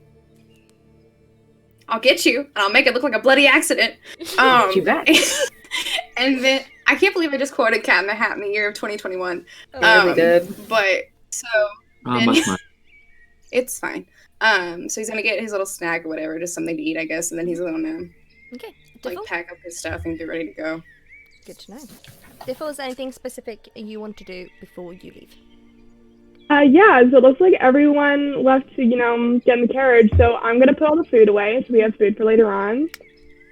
I'll get you, and I'll make it look like a bloody accident. You bet. And then I can't believe I just quoted Cat in the Hat in the year of 2021. Yeah, we did. But so Oh, much more. it's fine. So he's gonna get his little snack or whatever, just something to eat, I guess, and then he's gonna Okay. like Diffel? pack up his stuff and get ready to go. Good to know. Diffel, is there anything specific you want to do before you leave? Yeah, so it looks like everyone left to, get in the carriage. So I'm gonna put all the food away so we have food for later on.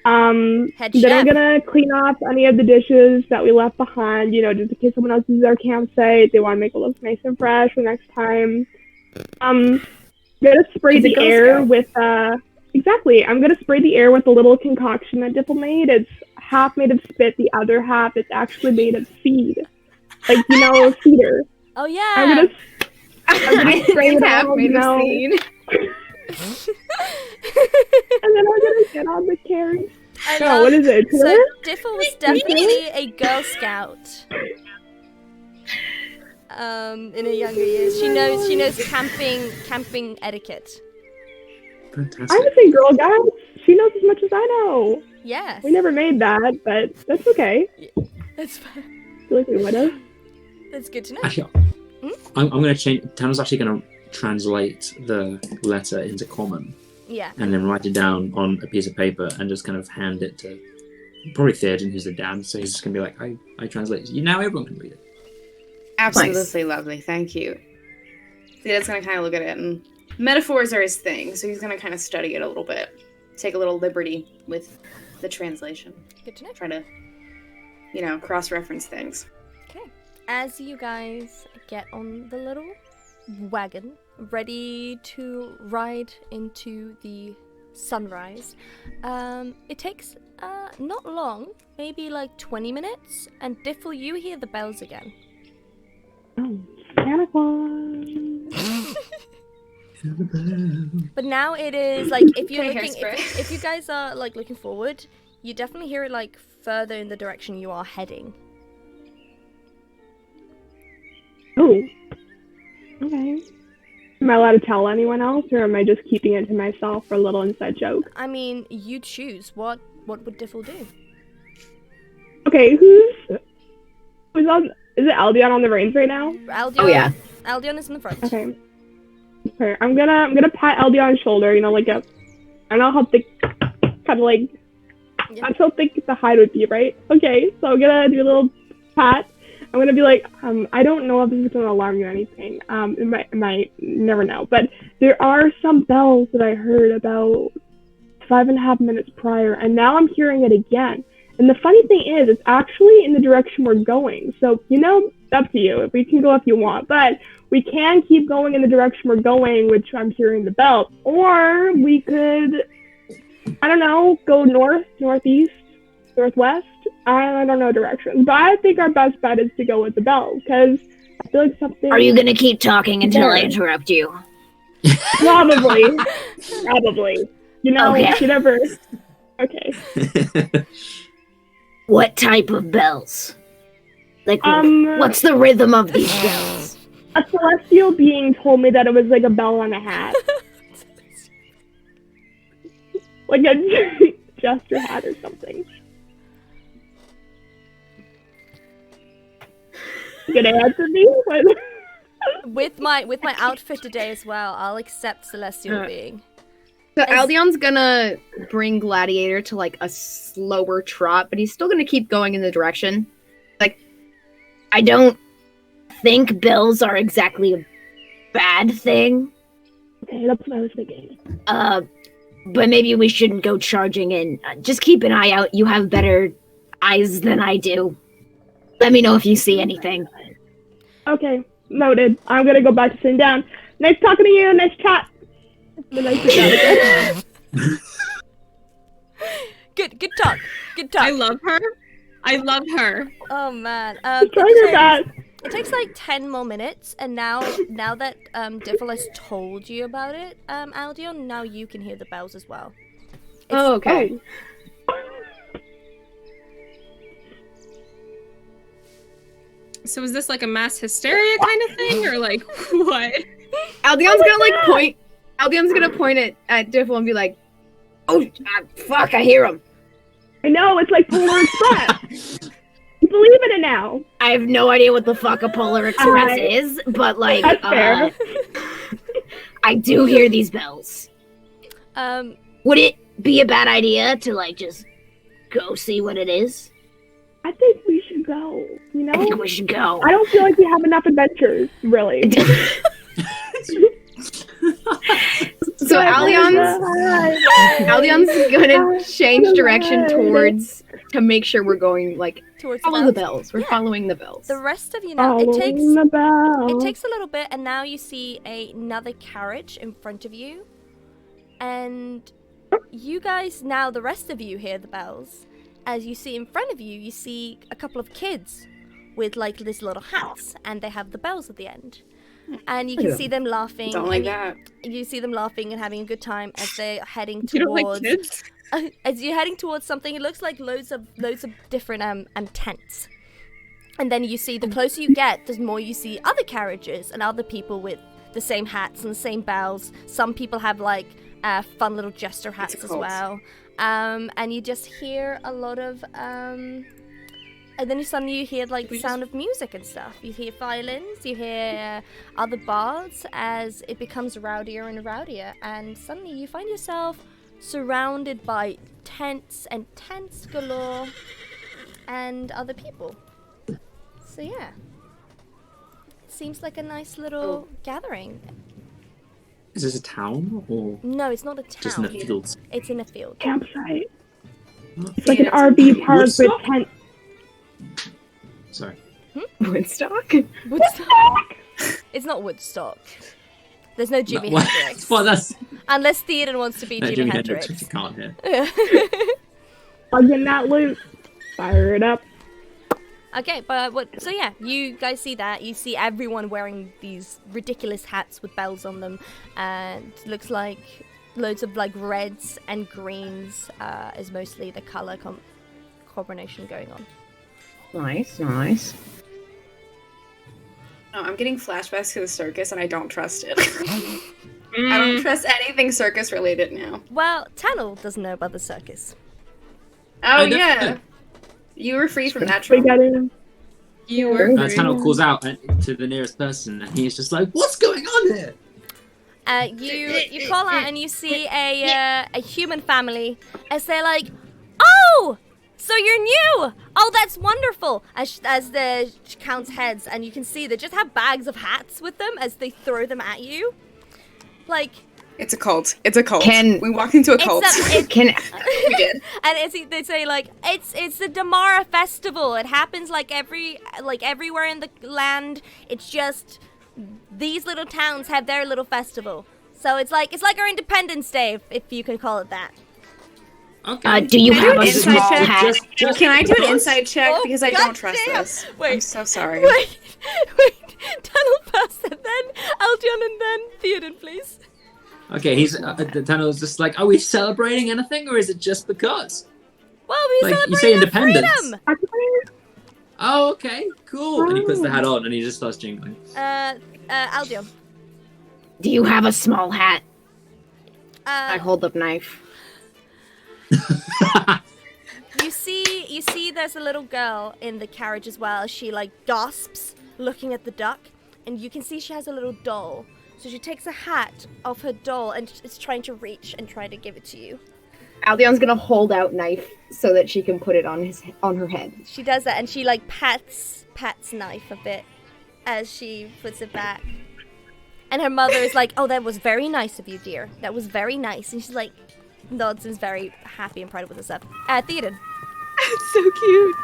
Head Then I'm chef. gonna clean off any of the dishes that we left behind, just in case someone else uses our campsite. They want to make it look nice and fresh for next time. I'm gonna spray He's a the Girl air Scout. with exactly. I'm gonna spray the air with a little concoction that Diffel made. It's half made of spit, the other half is actually made of seed, like cedar. Oh yeah. I'm gonna spray it half all, made of seed. and then I'm gonna get on the carriage. I No, love- what is it? So Twitter? Diffel was definitely a Girl Scout. In her younger years, she knows camping etiquette. Fantastic. I would say Girl Guides. She knows as much as I know. Yes. We never made that, but that's okay. That's fine. I feel like we would have. That's good to know. Actually, I'm going to change. Tana's actually going to translate the letter into common Yeah. and then write it down on a piece of paper and just kind of hand it to probably Theoden, who's the dad. So he's just going to be like, I translate it. Now everyone can read it. Absolutely lovely, thank you. Theoden's gonna kind of look at it, and metaphors are his thing, so he's gonna kind of study it a little bit, take a little liberty with the translation, Good to know. try to, cross-reference things. Okay. As you guys get on the little wagon, ready to ride into the sunrise, it takes not long, maybe like 20 minutes, and Diffel, you hear the bells again. Oh, Santa Claus. But now it is like if you're Okay, looking, hairspray. if you guys are like looking forward, you definitely hear it like further in the direction you are heading. Oh. Okay. Am I allowed to tell anyone else, or am I just keeping it to myself for a little inside joke? I mean, you choose. What would Diffel do? Okay, who's Is it Aldion on the reins right now? Aldion, Oh yeah. Aldion is in the front. Okay. Okay, I'm gonna pat Aldion's shoulder, you know, like I don't know how thick, kind of like, Yeah. not so thick the hide would be, right? Okay, so I'm gonna do a little pat. I'm gonna be like, I don't know if this is gonna alarm you or anything. It might, never know. But there are some bells that I heard about 5.5 minutes prior, and now I'm hearing it again. And the funny thing is, it's actually in the direction we're going. So, you know, up to you. We can go if you want, but we can keep going in the direction we're going, which I'm hearing the bells. Or we could, I don't know, go north, northeast, northwest. I don't know directions, but I think our best bet is to go with the bells, because I feel like something... Are you gonna keep talking until I interrupt you? Probably. Probably. You know, Okay. you never... Okay. What type of bells? Like, what's the rhythm of these bells? A celestial being told me that it was like a bell on a hat. Like a jester hat or something. You gonna answer me? With my outfit today as well, I'll accept celestial being. So Aldion's gonna bring Gladiator to like a slower trot, but he's still gonna keep going in the direction. Like, I don't think bells are exactly a bad thing. Okay, that's what I was thinking. But maybe we shouldn't go charging in. Just keep an eye out. You have better eyes than I do. Let me know if you see anything. Okay, noted. I'm gonna go back to sitting down. Nice talking to you. Nice chat. Then I sit down again. Good talk. Good talk. I love her. Oh man. Try your best. It takes like 10 more minutes, and now that Diffle has told you about it, Aldion, now you can hear the bells as well. Oh, okay. So is this like a mass hysteria kind of thing, or like what? Aldion's gonna like point. Aldion's gonna point at Diffle and be like, "Oh, fuck! I hear him." I know, it's like Polar Express. You believe in it now. I have no idea what the fuck a Polar Express is, but like, That's fair. I do hear these bells. Would it be a bad idea to like just go see what it is? I think we should go. You know? I think we should go. I don't feel like we have enough adventures, really. So Aldion's gonna change direction to make sure we're going like Towards follow the bells. We're following the bells. The rest of you now, it takes a little bit, and now you see another carriage in front of you, and you guys now, the rest of you hear the bells. As you see in front of you, you see a couple of kids with like these little hats, and they have the bells at the end. And you can see them laughing. Don't like that. You see them laughing and having a good time as they're heading You don't like towards. kids? As you're heading towards something, it looks like loads of different tents. And then you see, the closer you get, the more you see other carriages and other people with the same hats and the same bells. Some people have like fun little jester hats as well. And you just hear a lot of and then suddenly you hear like the sound of music and stuff. You hear violins, you hear other bards as it becomes rowdier and rowdier, and suddenly you find yourself surrounded by tents and tents galore and other people. So yeah, it seems like a nice little gathering. Is this a town or No, it's not a town. just in the fields? It's in a field. Campsite. It's like an RV park with Woodstock? tents. Sorry. Woodstock? Woodstock. It's not Woodstock. There's no Jimi Hendrix. Well, that's Unless Theoden wants to be no, Jimi Jimi Hendrix, which Hendrix. you can't hear. Plug in that loop. Fire it up. Okay, but what? So yeah, you guys see that. You see everyone wearing these ridiculous hats with bells on them, and looks like loads of like reds and greens is mostly the color combination going on. Nice, nice. No, I'm getting flashbacks to the circus, and I don't trust it. I don't trust anything circus related now. Well, Tannel doesn't know about the circus. Oh know. yeah, you were free from that We trauma. got in. You were And Tano calls out to the nearest person, and he's just like, "What's going on here?" You call out and you see a human family as they're like, "Oh, so you're new! Oh, that's wonderful!" As the counts heads, and you can see they just have bags of hats with them as they throw them at you. Like, It's a cult. It's a cult. Can- we walked into a cult? Can We did. And they say like it's the Damara festival. It happens like everywhere in the land. It's just these little towns have their little festival. So it's like our Independence Day, if you can call it that. Okay. do you Can I have do a an inside small check? hat? Can I do an inside check? Oh, Because I don't trust goddamn. this. Wait. I'm so sorry. Wait. Tunnel first, and then Aldion, and then Theoden, please. Okay, he's Tano's just like, "Are we celebrating anything, or is it just because?" Well, we Like, you celebrate say our independence. freedom. Oh, okay, cool. And he puts the hat on, and he just starts jingling. Aldion. Do you have a small hat? I Uh, hold up knife. you see, there's a little girl in the carriage as well. She like gasps, looking at the duck, and you can see she has a little doll. So she takes a hat off her doll and is trying to reach and try to give it to you. Aldion's gonna hold out knife so that she can put it on her head. She does that, and she like pats knife a bit as she puts it back. And her mother is like, "Oh, that was very nice of you, dear. That was very nice." And she's like, nods and is very happy and proud with herself. Theoden, It's so cute.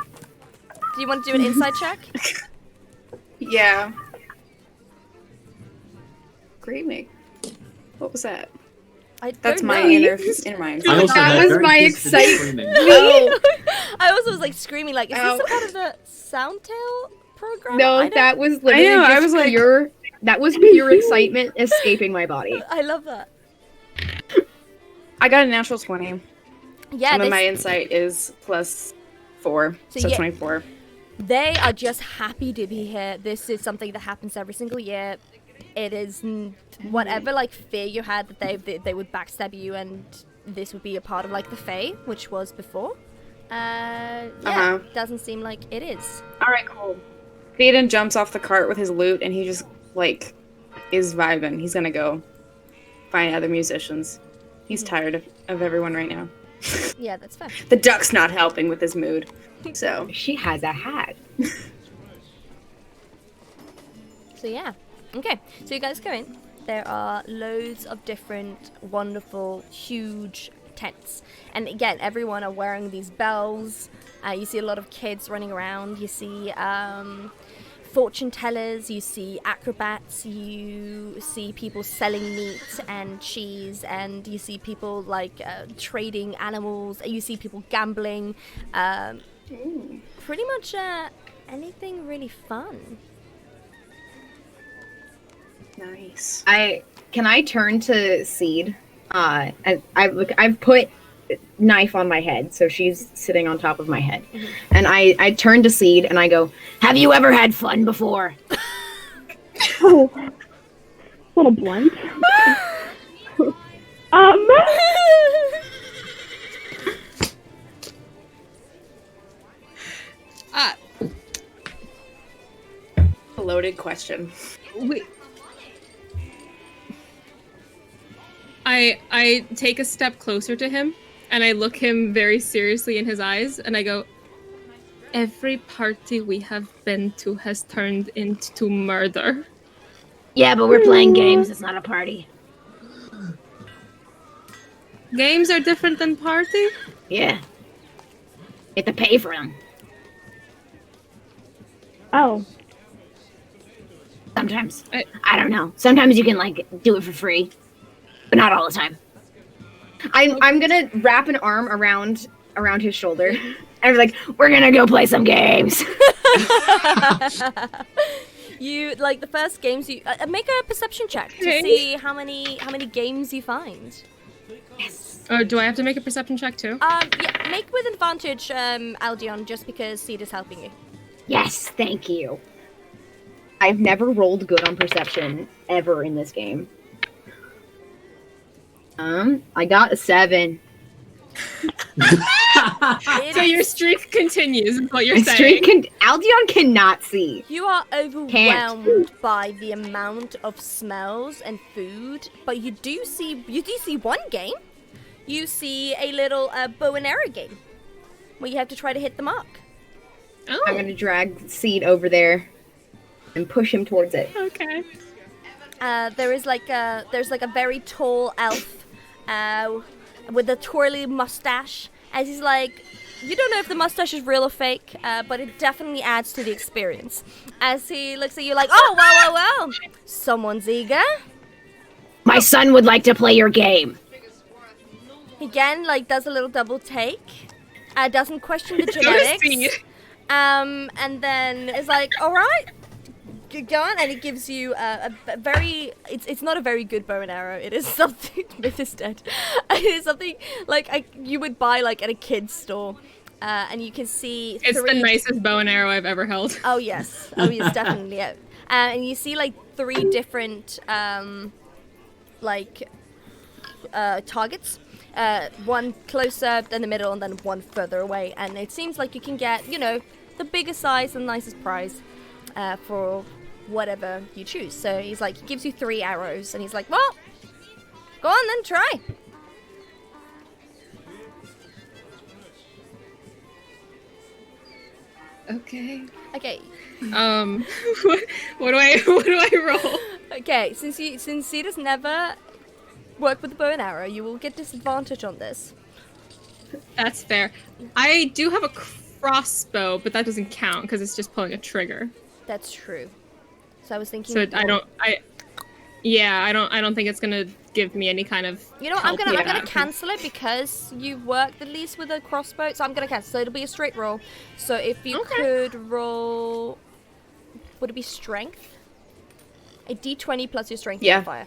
do you want to do an inside check? Yeah. Screaming. What was that? That's don't my know. inner mind. I also That heard was very my distant excitement. screaming. Oh, I also was like screaming, like, is Ow. this a part of the Soundtail program? no, I don't- that was literally I know, I just was like- pure. That was pure excitement escaping my body. I love that. I got a natural 20. Yeah, And then my insight is +4. So So yeah. 24. they are just happy to be here. This is something that happens every single year. It is whatever like fear you had that they would backstab you, and this would be a part of like the Fae, which was before. Doesn't seem like it is. Alright, cool. Theoden jumps off the cart with his lute and he just, like, is vibing. He's gonna go find other musicians. He's tired of everyone right now. Yeah, that's fair. The duck's not helping with his mood. So, She has a hat. So yeah. Okay, so you guys go in. There are loads of different wonderful, huge tents. And again, everyone are wearing these bells. You see a lot of kids running around. You see fortune tellers. You see acrobats. You see people selling meat and cheese. And you see people like trading animals. You see people gambling. Pretty much anything really fun. nice. Can I turn to Seed? I've put knife on my head, so she's sitting on top of my head, and I turn to Seed and I go, "Have you ever had fun before?" Oh, a little blunt. A loaded question. Wait. I take a step closer to him and I look him very seriously in his eyes and I go, "Every party we have been to has turned into murder." Yeah, but we're playing games. It's not a party. Games are different than party? Yeah. You have to pay for them. Oh, Sometimes. I don't know. Sometimes you can like do it for free, but not all the time. I'm gonna wrap an arm around his shoulder, and I'm like, "We're gonna go play some games." You like the first games. You make a perception check to Okay. see how many games you find. Or do I have to make a perception check too? Yeah, make with advantage, Aldion, just because Seed is helping you. Yes, thank you. I've never rolled good on perception ever in this game. I got a 7. It So your is- streak continues, is what you're My saying. streak Aldion cannot see. You are overwhelmed by the amount of smells and food, but you do see one game. You see a little bow and arrow game where you have to try to hit the mark. Oh, I'm gonna drag Seed over there and push him towards it. okay. There's like a very tall elf with a twirly mustache, as he's like, you don't know if the mustache is real or fake, but it definitely adds to the experience. As he looks at you like, oh, well, someone's eager. My son would like to play your game. He again, like, does a little double take, doesn't question the Go to genetics, Seed. and then is like, all right, go on, and it gives you a very, it's not a very good bow and arrow. It is something, Myth is dead. It is something like you would buy like at a kid's store, and you can see It's three. the nicest bow and arrow I've ever held. Oh yes, definitely it. And you see like 3 different targets. One closer, then the middle, and then one further away. And it seems like you can get, the bigger size and nicest prize for whatever you choose. So he's like, he gives you 3 arrows, and he's like, well, go on then, try. Okay. Okay. What do I roll? Okay, since Seed has never worked with the bow and arrow, you will get disadvantage on this. That's fair. I do have a crossbow, but that doesn't count because it's just pulling a trigger. That's true. So I was thinking. So I don't think it's gonna give me any kind of. You know what? help. I'm Yeah. gonna cancel it because you've worked at least with a crossbow. So I'm gonna cancel. So it'll be a straight roll. So if you Okay. could roll, would it be strength? A D20 plus your strength Yeah. modifier.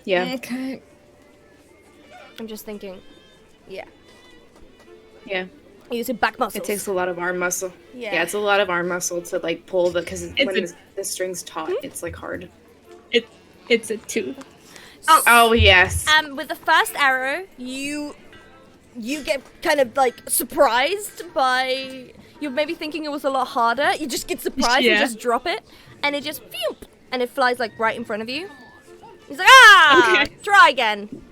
Yeah. Okay. I'm just thinking. Yeah. Yeah. You use your back muscles. It takes a lot of arm muscle. Yeah. Yeah, it's a lot of arm muscle to like pull because It's when a- the string's taut, it's like hard. It's a 2. Oh yes. With the first arrow, you get kind of like surprised by you maybe thinking it was a lot harder. You just get surprised and Yeah. just drop it, and it just phew, and it flies like right in front of you. He's like, ah, Okay. try again.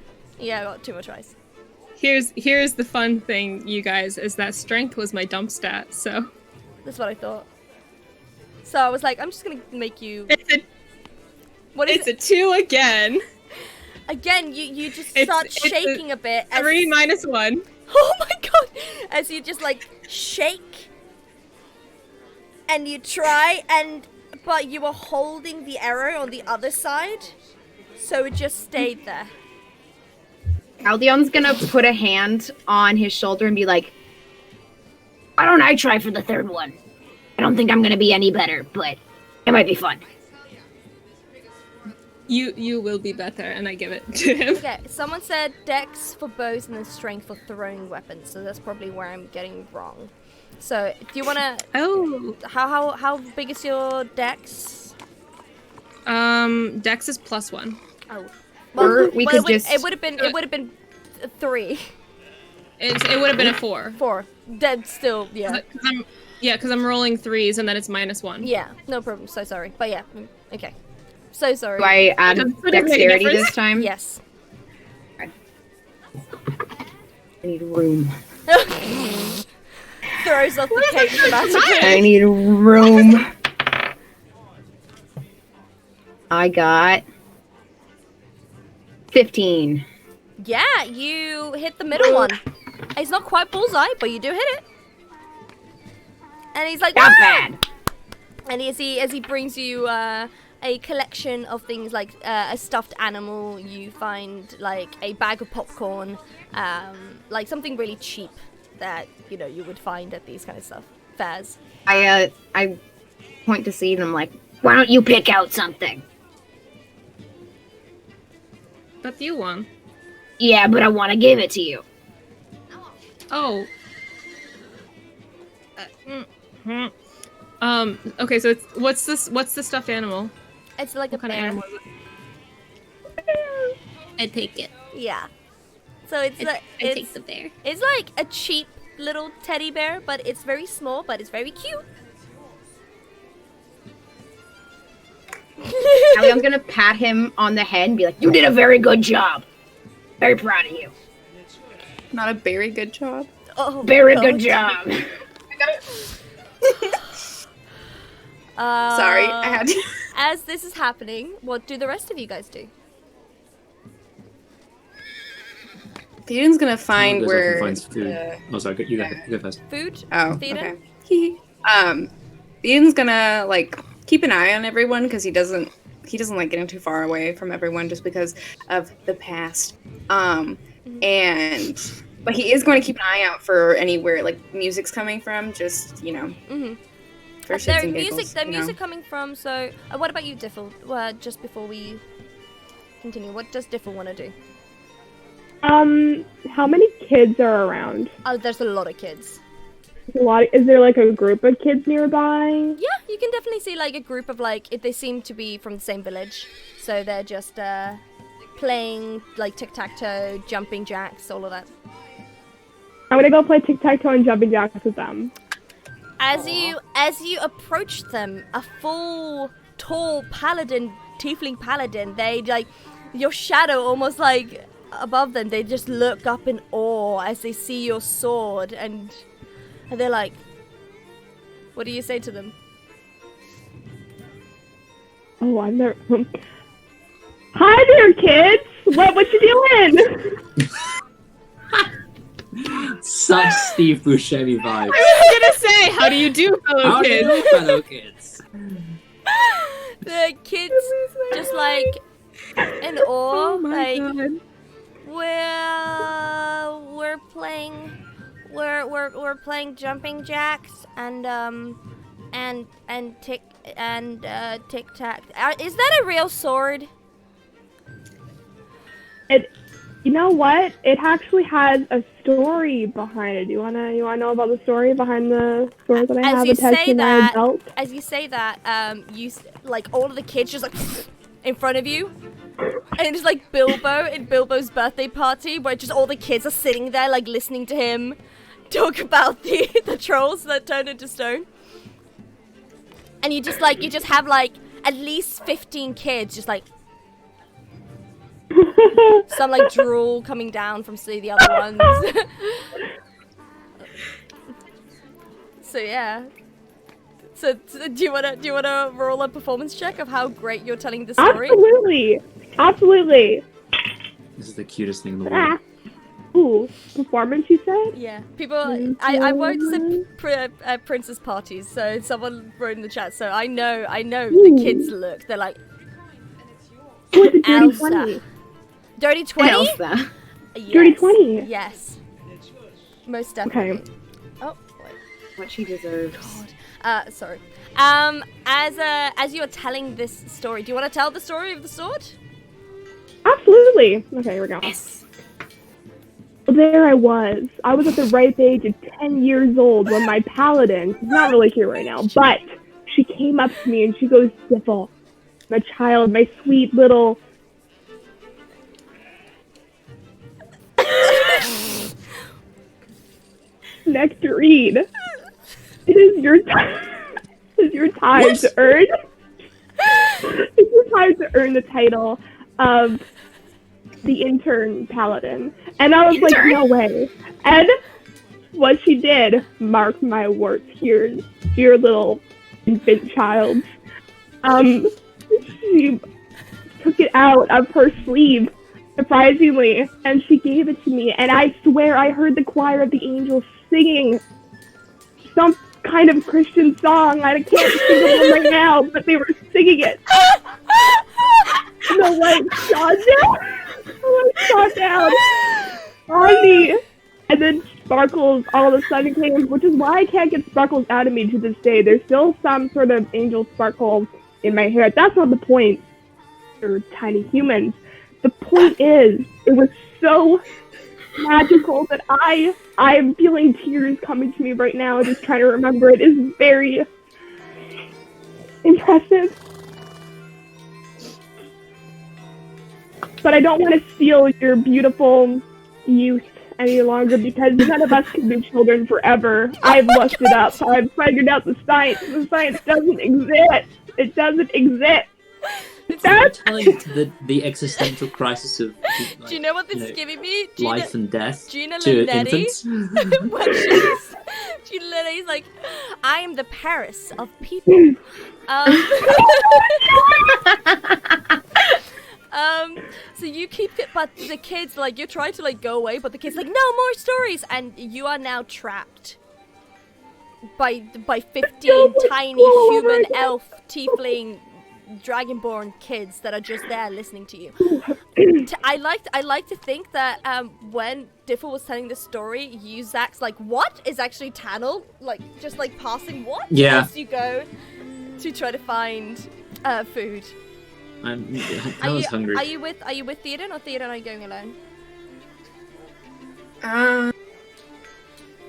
Yeah, I got 2 more tries. Here's the fun thing, you guys, is that strength was my dump stat. So That's what I thought. So I was like, I'm just gonna make you. What is it's it? a 2 again. Again, you just It's- start it's a shaking a bit. As, 3 minus 1. Oh my god! As you just like shake, and you try, but you were holding the arrow on the other side, so it just stayed there. Aldion's gonna put a hand on his shoulder and be like, why don't I try for the 3rd one? I don't think I'm gonna be any better, but it might be fun. You will be better, and I give it to him. Okay, someone said dex for bows and then strength for throwing weapons, so that's probably where I'm getting wrong. So, do you wanna? Oh. How big is your dex? Dex is +1. Oh, Or we could just- It would have been 3, It would have been a 4. 4. Dead still, yeah. Because I'm rolling 3s, and then it's -1. Yeah, no problem. So sorry, but yeah, okay. So sorry. Do I add Doesn't it make a dexterity difference? this time? Yes. I need room. Throws off the cake dramatically. I need room. I got 15. Yeah, you hit the middle one. It's not quite bullseye, but you do hit it. And he's like, Not "Ah!" bad. And as he brings you a collection of things like a stuffed animal, you find like a bag of popcorn, like something really cheap that you would find at these kind of stuff fairs. I point to Seed and I'm like, why don't you pick out something? But you won. Yeah, but I want to give it to you. Oh. Okay, so what's the stuffed animal? It's like What a kind of bear. animal is it? I take it. Yeah. So it's I take it's the bear. it's like a cheap little teddy bear, but it's very small, but it's very cute. Callion's gonna pat him on the head and be like, "You did a very good job. Very proud of you. Not a very good job. Oh, Very God. good job." Sorry, I had to. As this is happening, what do the rest of you guys do? Theoden's gonna find Goes off where. and finds food. Oh, sorry. You go first. Food? Oh, Theoden? okay. Theoden's gonna like keep an eye on everyone because he doesn't like getting too far away from everyone just because of the past. But he is going to keep an eye out for anywhere like music's coming from. Just Mm-hmm. for shits There's and music. giggles. There's you know? music coming from. So, what about you, Diffle? Just before we continue, what does Diffle want to do? How many kids are around? Oh, there's a lot of kids. A lot. Is there like a group of kids nearby? Yeah, you can definitely see like a group of they seem to be from the same village, so they're just playing like tic-tac-toe, jumping jacks, all of that. I'm gonna go play tic-tac-toe and jumping jacks with them. As you approach them, a full, tall paladin, tiefling paladin, they like your shadow almost like above them. They just look up in awe as they see your sword, and they're like, "What do you say to them?" Oh, I'm there. Hi there, kids. What you doing? Such Steve Buscemi vibes. I was gonna say, how do you do, fellow How do kids? you do, fellow kids? The kids just like in awe, Oh my like God. we're playing jumping jacks and tic tac. Is that a real sword? You know what? It actually has a story behind it. You wanna know about the story behind the sword that I have attached to my belt? As you say that, like all of the kids just like in front of you, and it's like Bilbo in Bilbo's birthday party, where just all the kids are sitting there like listening to him talk about the trolls that turned into stone, and you just have like at least 15 kids just like. Some like drool coming down from the other ones. So yeah. So do you wanna roll a performance check of how great you're telling the story? Absolutely. This is the cutest thing in the world. Ooh, performance, you said? Yeah. People, I worked at princess parties, so someone wrote in the chat. So I know the kids look. They're like, Ooh, it's a dirty Elsa. 20. Dirty 20? Elsa. Yes. Dirty 20. Yes. Most definitely. Okay. Oh, wait. What she deserves. Sorry. As you're telling this story, do you want to tell the story of the sword? Absolutely. Okay, here we go. Yes. There I was. I was at the ripe age of 10 years old when my paladin, she's not really here right now, but she came up to me and she goes, Syphil, my child, my sweet little... Nectarine. It is your time. It is your time to earn. It's your time to earn the title of the intern paladin. And I was like, no way. And what she did, mark my words here, dear little infant child. She took it out of her sleeve, surprisingly, and she gave it to me. And I swear I heard the choir of the angels singing some kind of Christian song. I can't sing it right now, but they were singing it. The light shone down. The light shone down on me. And then sparkles all of a sudden came, which is why I can't get sparkles out of me to this day. There's still some sort of angel sparkle in my hair. That's not the point. They're tiny humans. The point is, it was so magical that I am feeling tears coming to me right now just trying to remember it. Is very impressive. But I don't want to steal your beautiful youth any longer because none of us can be children forever. I've looked it up. I've figured out the science. The science doesn't exist. It doesn't exist. That's telling the existential crisis of Do you know what this is giving me? life and death Gina to Linetti, infants. when Gina Linetti's like, I am the Paris of people. So you keep it, but the kids, like, you try to, like, go away, but the kids like, no more stories, and you are now trapped by 15 tiny human elf tiefling dragonborn kids that are just there listening to you. I like to think that when Diffel was telling the story, you Zach's like, what is actually Tannel, like, just like passing what? Yeah. As you go to try to find food. I was hungry. Are you with Theoden, or Theoden are you going alone?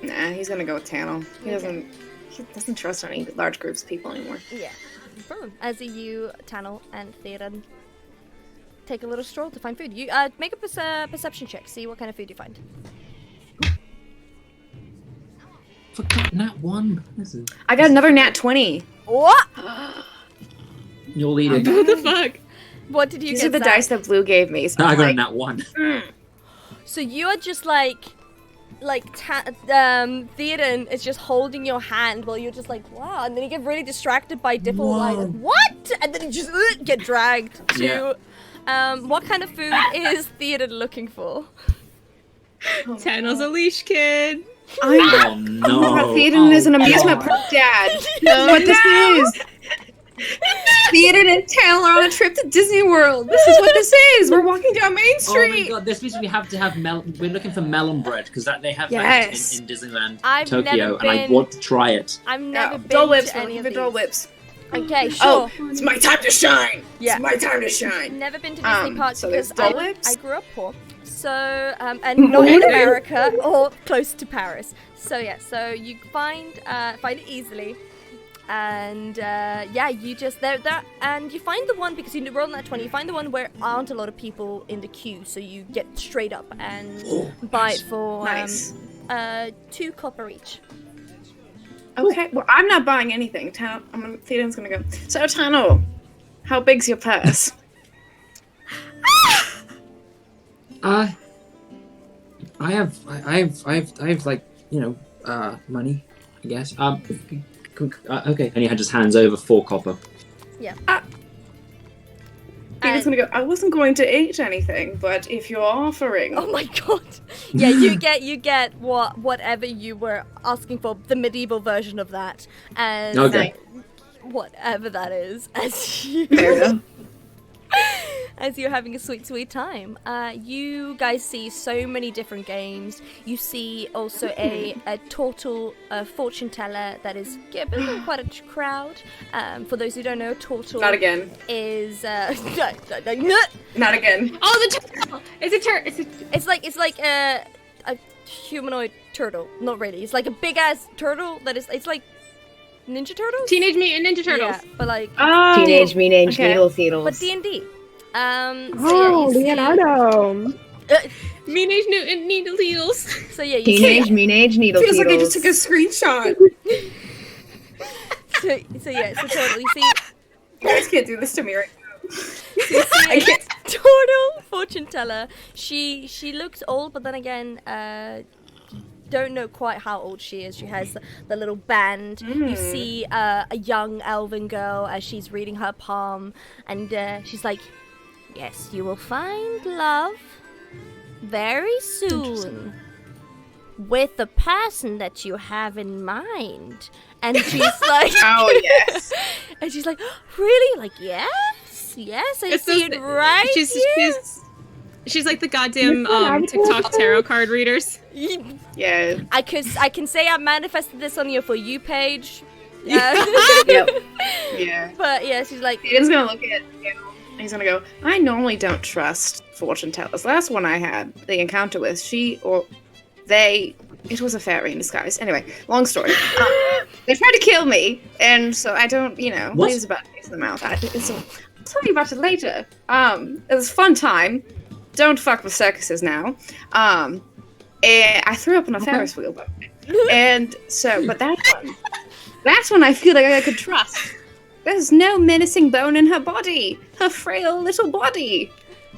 Nah, he's gonna go with Tannel. He doesn't trust any large groups of people anymore. Yeah. Boom. As you, Tannel, and Theoden take a little stroll to find food. You make a perception check. See what kind of food you find. Forgot nat 1. I got another nat 20. What? You'll eat it. What the fuck? What did you These get? are the Zach? dice that Blue gave me. So I I'm got a like, nat 1. So you are just Theoden is just holding your hand while you're just like, wow, and then you get really distracted by Diffel, like, what? And then you just get dragged to. What kind of food is Theoden looking for? Tannel's a leash kid. Oh no. Theoden is an amusement park dad. That's what this is. Theoden and Tannel are on a trip to Disney World. This is what this is. We're walking down Main Oh my Street. god, this means we have to have we're looking for melon bread, because that they have Yes. that in Disneyland, I've Tokyo, never and I been- want to try it. I've never been Dole Whips. to any of We're these. Dole Whips. Okay, Oh, sure. it's my time to shine. Yeah. It's my time to shine. Never been to Disney parks so because there's Dole Whips? I grew up poor. So, and not in America or close to Paris. So yeah, so you find it easily. And you just there and you find the one, because you roll that 20, you find the one where aren't a lot of people in the queue, so you get straight up and buy it for Nice. 2 copper each. Okay, well, I'm not buying anything. Theoden's gonna go. So, Tannel, how big's your purse? I have like, money, I guess. Okay, and he just hands over 4 copper. Theoden's gonna go. I wasn't going to eat anything, but if you're offering, Oh my god! Yeah, you get whatever you were asking for, the medieval version of that, and Okay. whatever that is, as you Fair enough. as you're having a sweet time. You guys see so many different games. You see also a turtle fortune teller that is building quite a crowd. For those who don't know, turtle Not again. is Not again. Oh, the turtle! it's like a humanoid turtle. Not really. It's like a big ass turtle that is. It's like Ninja Turtles. Teenage Mutant Ninja Turtles. Yeah, but like Oh, Teenage Mutant okay. Needle Theedles. but D&D. Oh, you see- Leonardo. Teenage Mutant Needle Needles. So yeah, you Teenage Mutant Needle Feels like I just Theedles. took a screenshot. so turtle. You see, You guys can't do this to me right now. I can't. turtle fortune teller. She looks old, but then again, don't know quite how old she is. She has the little band. You see a young elven girl as she's reading her palm, and she's like, "Yes, you will find love very soon with the person that you have in mind." And she's like, Oh yes. and she's like, "Really? Like, yes, I see it right here." She's like the goddamn I'm TikTok tarot card readers. Yeah. I can say I manifested this on your For You page. Yeah. Yep. Yeah. But yeah, she's like, Aiden's gonna look at you and he's gonna go, I normally don't trust fortune tellers. Last one I had the encounter with, it was a fairy in disguise. Anyway, long story. They tried to kill me, and so I don't, What? leaves about taste in the mouth. I'll tell you about it later. It was a fun time. don't fuck with circuses now. And I threw up on a Ferris wheel, and so, but that's when I feel like I could trust. There's no menacing bone in her body, her frail little body.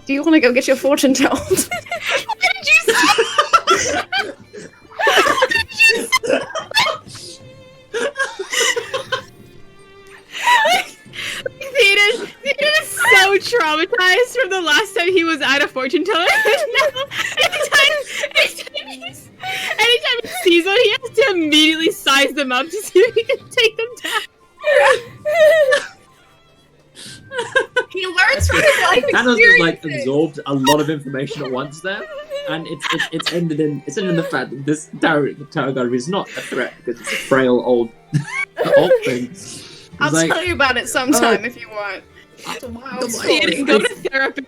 Do you want to go get your fortune told? What did you say? What did you say? Theoden is so traumatized from the last time he was at a fortune teller. Now, anytime he sees one, he has to immediately size them up to see if he can take them down. He learns from his life Thanos experiences. has like absorbed a lot of information at once there, and it's ended in the fact that this tarot card is not a threat because it's a frail old thing. I'll It's like, tell you about it sometime if you want. It's a wild story. Theoden, go to therapy.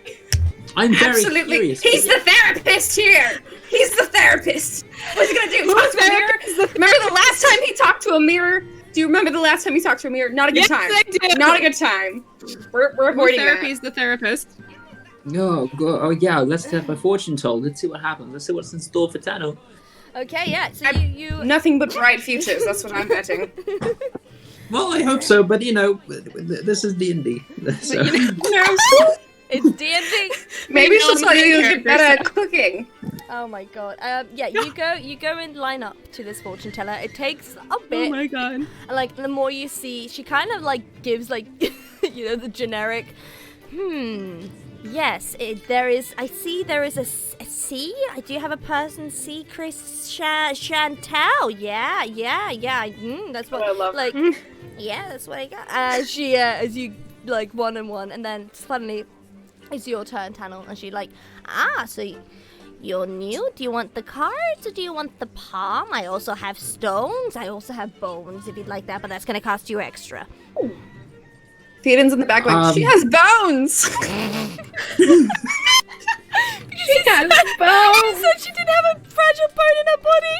I'm very Absolutely. curious. He's the therapist here. He's the therapist. What's he gonna do? Talk to a mirror? Remember the last time he talked to a mirror? Do you remember the last time he talked to a mirror? Not a good Yes, time. I do. Not a good time. We're avoiding Therapy that. is the therapist. Oh yeah, let's have my fortune told. Let's see what happens. Let's see what's in store for Tano. Okay, yeah. So you Nothing but bright futures. That's what I'm betting. Well, I hope so, but you know, this is D&D. So. it's D&D. Maybe she'll tell you you'll get characters. better at cooking. Oh my god. Yeah, you go and line up to this fortune teller. It takes a bit. Oh my god. And like the more you see, she kind of like gives like the generic yes, I see there is a C. I do have a person C. Chris Chantel. Yeah. That's what I love like yeah, that's what I got. As you like one and one, and then suddenly it's your turn, Tannel, and she like, so you're new? Do you want the cards or do you want the palm? I also have stones. I also have bones if you'd like that, but that's gonna cost you extra. Theoden's in the back like, she has bones! She has bones! She said she didn't have a fragile bone in her body!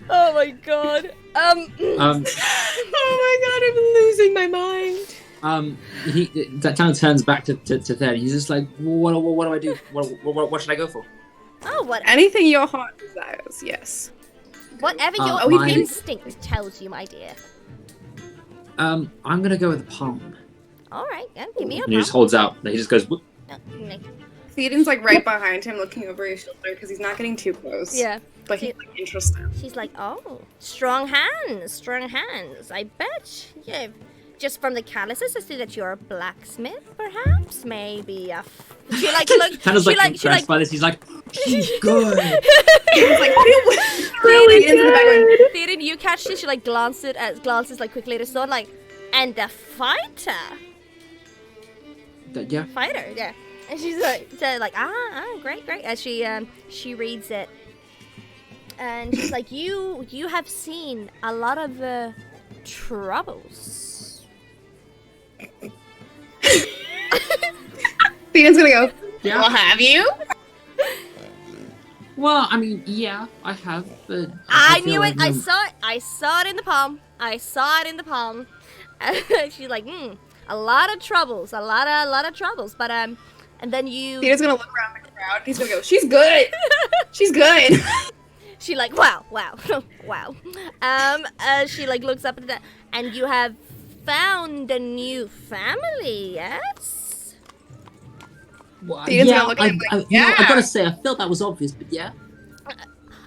Oh my god. Oh my god, I'm losing my mind. That town turns back to Ted. He's just like, what do I do? What should I go for? Oh, what? Anything your heart desires, yes. Whatever Oh, your my- instinct tells you, my dear. I'm gonna go with the palm. Alright, yeah, give me a And he just holds out. And he just goes, whoop. Theoden's like right behind him looking over his shoulder because he's not getting too close. Yeah. But he's like interested. She's like, oh, strong hands. I bet. Yeah. Just from the calluses, I see that you're a blacksmith, perhaps? Maybe a... She like, look... Tana's she like impressed by this. He's like, she's good. He's like, really good. Theoden, you catch this, she like glances like quickly at his sword, like, and a fighter. Yeah. Fighter, yeah. And she's like, great. As she reads it, and she's like, you have seen a lot of troubles. Theoden's gonna go, Yeah. well, have you? Well, I mean, yeah, I have, but I feel knew like it. I saw it in the palm. And she's like, a lot of troubles, a lot of troubles. But and then you. Theoden's gonna look around the crowd. He's gonna go, she's good. She's good. She like, wow. She like looks up at that, and you have found a new family, yes? Well, Theoden's yeah, gonna look at him like, you know, I yeah. gotta say, I felt that was obvious, but yeah.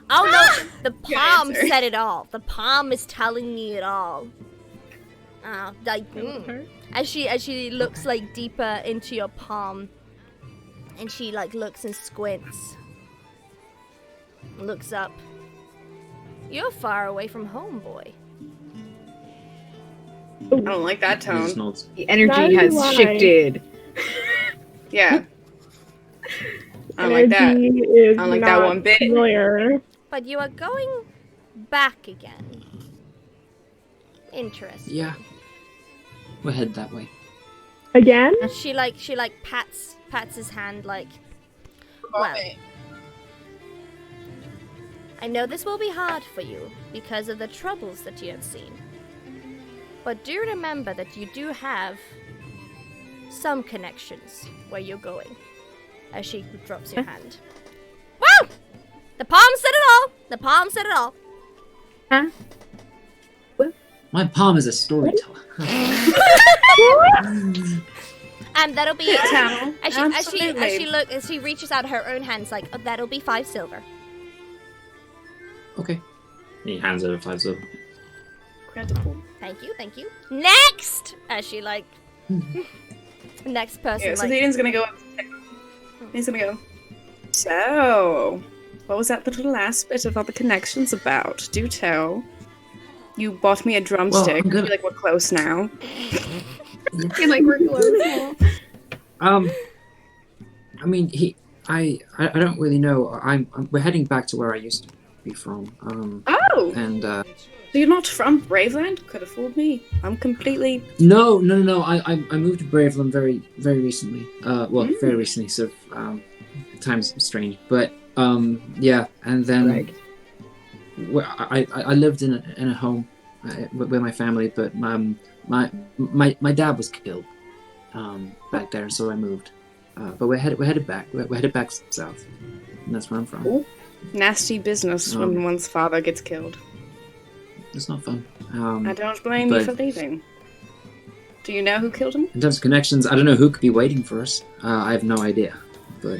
Oh no, the Good palm answer. said it all. The palm is telling me it all. As she looks like deeper into your palm, and she like looks and squints, looks up. You're far away from home, boy. I don't like that He just tone. nods. The energy That is has why. shifted. Yeah. I don't like that. Energy is I don't like that not one bit. familiar. But you are going back again. Interesting. Yeah. We're headed that way. Again? And she pats his hand like, well, I know this will be hard for you because of the troubles that you have seen. But do remember that you do have some connections where you're going. as she drops your hand. Wow! The palm said it all! The palm said it all. Huh? My palm is a storyteller. And that'll be Tell. as she reaches out her own hands like, oh, that'll be 5 silver. Okay. He hands over 5 silver. Incredible. Thank you. Next! As she like next person Yeah, so like Aiden's gonna go up. He's gonna go. So, what was that little last bit about the connections about? Do tell. You bought me a drumstick. I'm I gonna- feel like we're close now. I feel like we're close. I mean, I don't really know. We're heading back to where I used to be from. Oh! And So you're not from Braveland? Could have fooled me. I'm completely... no. I moved to Braveland very recently. Very recently. So time's strange, but yeah. And then I lived in a home with my family, but my dad was killed back there, so I moved. But we're headed back. We're headed back south, and that's where I'm from. Cool. Nasty business when one's father gets killed. It's not fun. I don't blame you for leaving. Do you know who killed him? In terms of connections, I don't know who could be waiting for us. I have no idea, but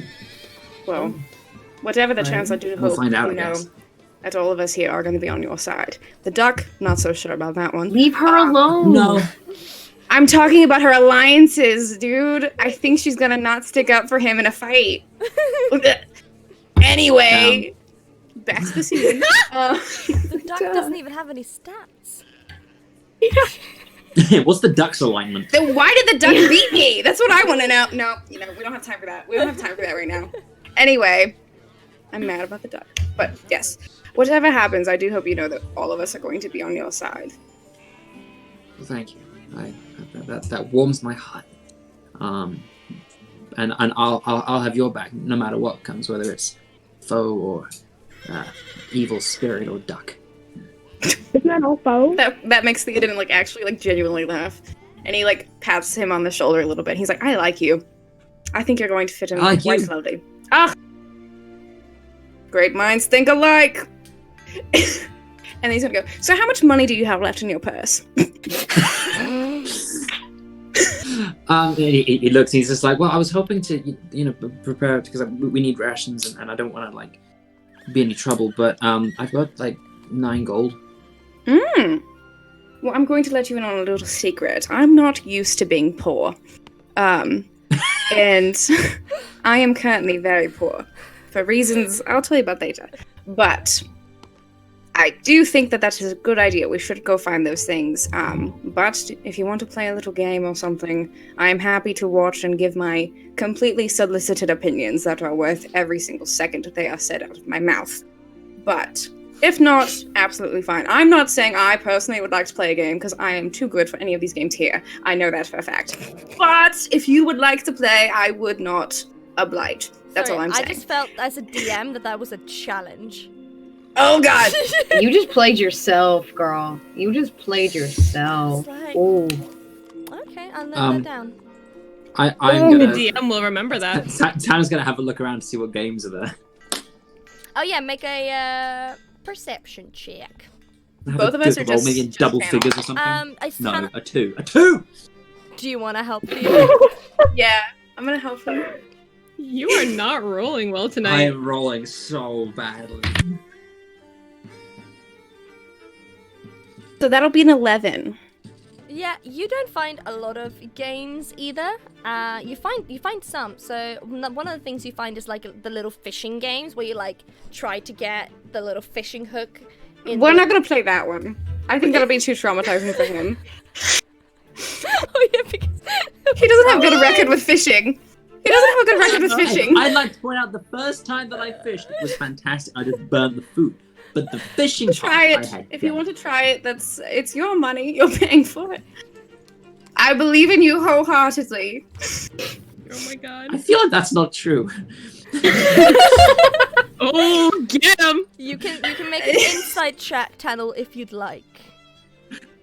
Well, whatever the chance, I do we'll hope find out, you I know guess. that all of us here are going to be on your side. The duck, not so sure about that one. Leave her alone. No. I'm talking about her alliances, dude. I think she's gonna not stick up for him in a fight. Anyway, back to the scene. the duck doesn't even have any stats. What's the duck's alignment? Then why did the duck beat me? That's what I want to know. No, we don't have time for that. We don't have time for that right now. Anyway, I'm mad about the duck. But yes, whatever happens, I do hope you know that all of us are going to be on your side. Well, thank you. That warms my heart. And I'll have your back no matter what comes, whether it's foe or evil spirit or duck. Isn't that all foe? That makes Theoden actually genuinely laugh, and he pats him on the shoulder a little bit. He's like, "I like you. I think you're going to fit in I like quite you. slowly." Ah, great minds think alike. And he's gonna go. So, how much money do you have left in your purse? He looks. He's just like, well, I was hoping to, prepare because we need rations, and I don't want to be any trouble. But I've got 9 gold. Well, I'm going to let you in on a little secret. I'm not used to being poor. And I am currently very poor. For reasons I'll tell you about later. But I do think that is a good idea. We should go find those things. But if you want to play a little game or something, I'm happy to watch and give my completely solicited opinions that are worth every single second they are said out of my mouth. But if not, absolutely fine. I'm not saying I personally would like to play a game because I am too good for any of these games here. I know that for a fact. But if you would like to play, I would not oblige. That's all I'm saying. I just felt as a DM that was a challenge. Oh god! You just played yourself, girl. You just played yourself. Oh. Okay, I'll note that down. I'm The gonna. DM will remember that. Tana's gonna have a look around to see what games are there. Oh yeah, make a perception check. Have Both a of us good are roll, just- maybe in just double channel. figures or something. No, a 2. A 2. Do you want to help you? Yeah, I'm gonna help you. You are not rolling well I tonight. am rolling so badly. So that'll be an 11. Yeah, you don't find a lot of games either. You find some. So one of the things you find is the little fishing games where you try to get the little fishing hook. We're not gonna play that one. I think that'll be too traumatizing for him. Oh yeah, because He doesn't have a good record with fishing. He doesn't have a good record with fishing. I'd like to point out the first time that I fished it was fantastic. I just burned the food. But the fishing Try part, it. I had If you done. want to try it, it's your money. You're paying for it. I believe in you wholeheartedly. Oh my god. I feel like that's not true. Oh, get him! you can make an inside chat channel if you'd like.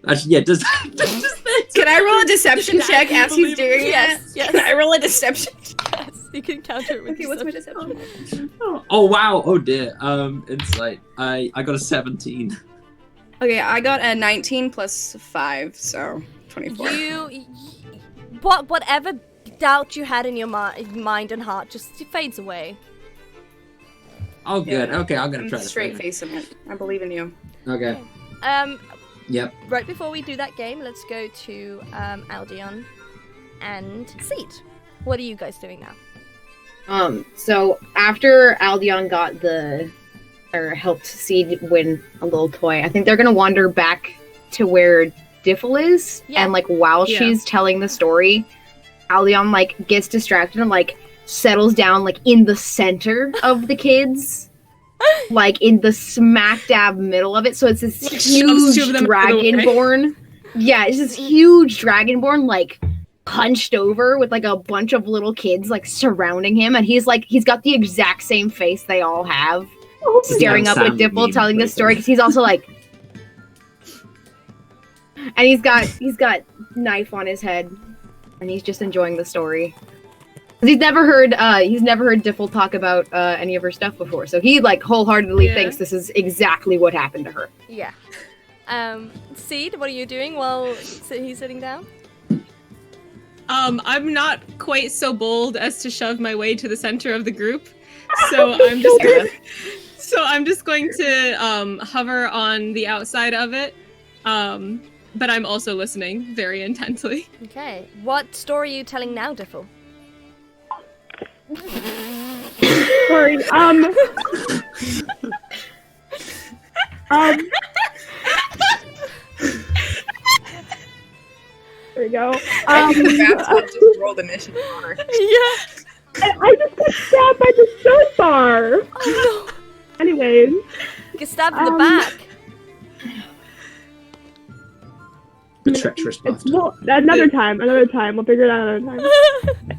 Actually, yeah, does Can I roll a deception check as he's doing Yes, it? yes. Can I roll a deception? Yes. You can counter it with Okay, what's my deception. deception? Oh wow! Oh dear. Insight. I got a 17. Okay, I got a 19 plus 5, so 24. Whatever doubt you had in your mind and heart just fades away. Oh good. Okay, I'm gonna I'm try this. straight facing it. I believe in you. Okay. Yep. Right before we do that game, let's go to Aldion and Seed. What are you guys doing now? So after Aldion got helped Seed win a little toy, I think they're gonna wander back to where Diffle is, Yeah. and like while she's telling the story, Aldion like gets distracted and like settles down like in the center of the kids, like in the smack dab middle of it. So it's this huge dragonborn. Yeah, it's this huge dragonborn like hunched over with like a bunch of little kids like surrounding him, and he's got the exact same face they all have, staring up at Diffle telling this story, because he's also like, and he's got knife on his head, and he's just enjoying the story. He's never heard Diffle talk about any of her stuff before, so he like wholeheartedly thinks this is exactly what happened to her. Yeah. Seed, what are you doing while he's sitting down? I'm not quite so bold as to shove my way to the center of the group, so I'm just going to hover on the outside of it. But I'm also listening very intently. Okay. What story are you telling now, Diffle? Sorry. There we go. Just rolled initiative on her. Yeah. I just got stabbed by the shofar. Oh no. Anyways. You get stabbed in the back. The treacherous bastard. Well, another time. We'll figure it out another time.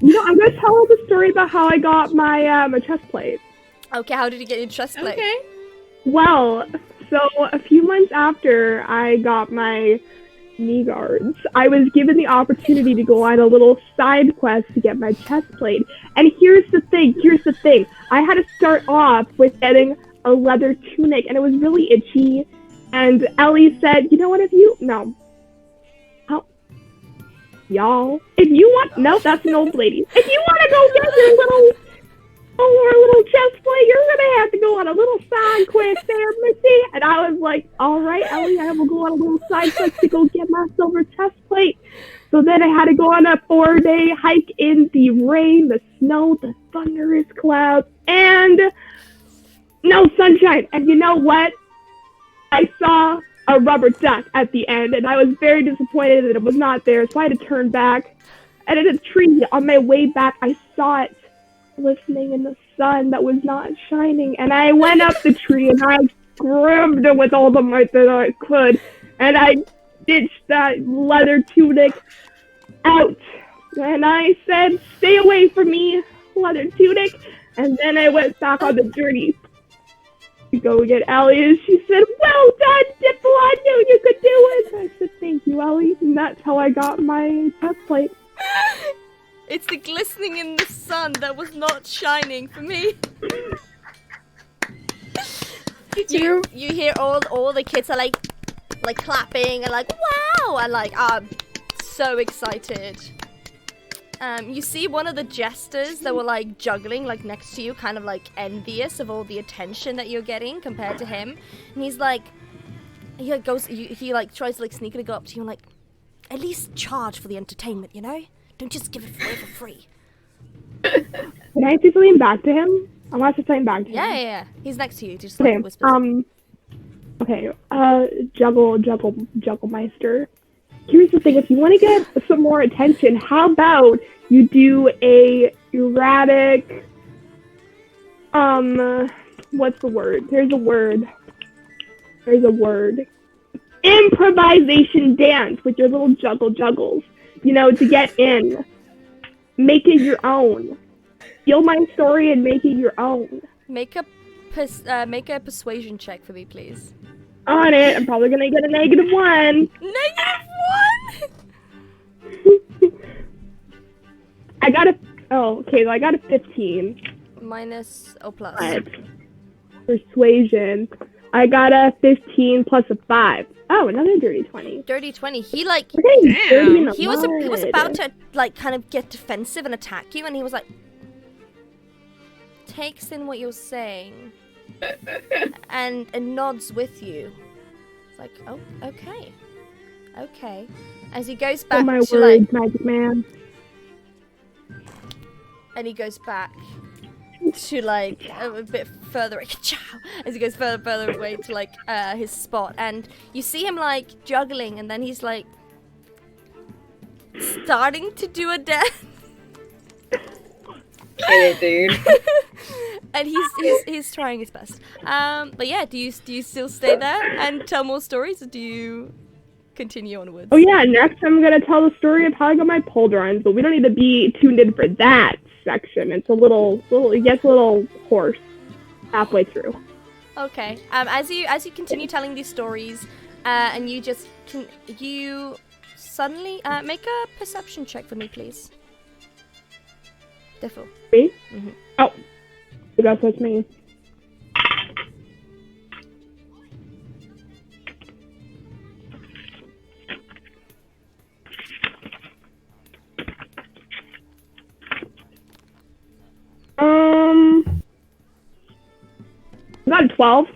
I'm gonna tell the story about how I got my my chest plate. Okay, how did you get your chest plate? Okay. Well, so a few months after I got my knee guards, I was given the opportunity to go on a little side quest to get my chest plate. And here's the thing. I had to start off with getting a leather tunic, and it was really itchy. And Ellie said, you know what, y'all, if you want, no, that's an old lady. If you want to go get your little chest plate, you're gonna have to go on a little side quest there, Missy. And I was like, all right, Ellie, I will go on a little side quest to go get my silver chest plate. So then I had to go on a 4-day hike in the rain, the snow, the thunderous clouds, and no sunshine. And you know what? I saw a rubber duck at the end, and I was very disappointed that it was not there, so I had to turn back. And at a tree on my way back, I saw it glistening in the sun that was not shining, and I went up the tree and I grabbed it with all the might that I could, and I ditched that leather tunic out, and I said, stay away from me, leather tunic, and then I went back on the journey to go get Ellie, and she said, well done, Diffle, I knew you could do it. I said, thank you, Ellie, and that's how I got my chest plate. It's the glistening in the sun that was not shining for me. You hear all the kids are like clapping and like wow and like so excited. You see one of the jesters that were like juggling like next to you, kind of like envious of all the attention that you're getting compared to him, and he's like, he like tries to like sneakily go up to you and like, at least charge for the entertainment, you know? Don't just give it away for free. Can I say something back to him? I want to say something back to him. Yeah. He's next to you. Just like Okay. whispers. Jugglemeister. Here's the thing: if you want to get some more attention, how about you do a erratic? What's the word? There's a word. Improvisation dance with your little juggles. To get in. Make it your own. Steal my story and make it your own. Make a persuasion check for me, please. On it. I'm probably gonna get a -1. -1? I got a Oh, okay, so I got a 15. Minus or plus? But persuasion, I got a 15 plus a 5. Oh, another dirty 20. Dirty 20. He like We're getting Damn. dirty in the he was mud. about to like kind of get defensive and attack you, and he was like takes in what you're saying and nods with you. It's like, oh, okay. As he goes back Oh my to word, magic man. and he goes back to like a bit further as he goes further away to like his spot, and you see him like juggling, and then he's like starting to do a dance. Get it, dude. And he's trying his best. But yeah, do you still stay there and tell more stories, or do you continue onwards? Oh yeah, next I'm gonna tell the story of how I got my pole runs, but we don't need to be tuned in for that section. It's a little it gets a little hoarse halfway through. Okay. As you continue telling these stories, and you suddenly make a perception check for me, please. Diffle. Me? Mhm. Oh, that's what's me. About a 12.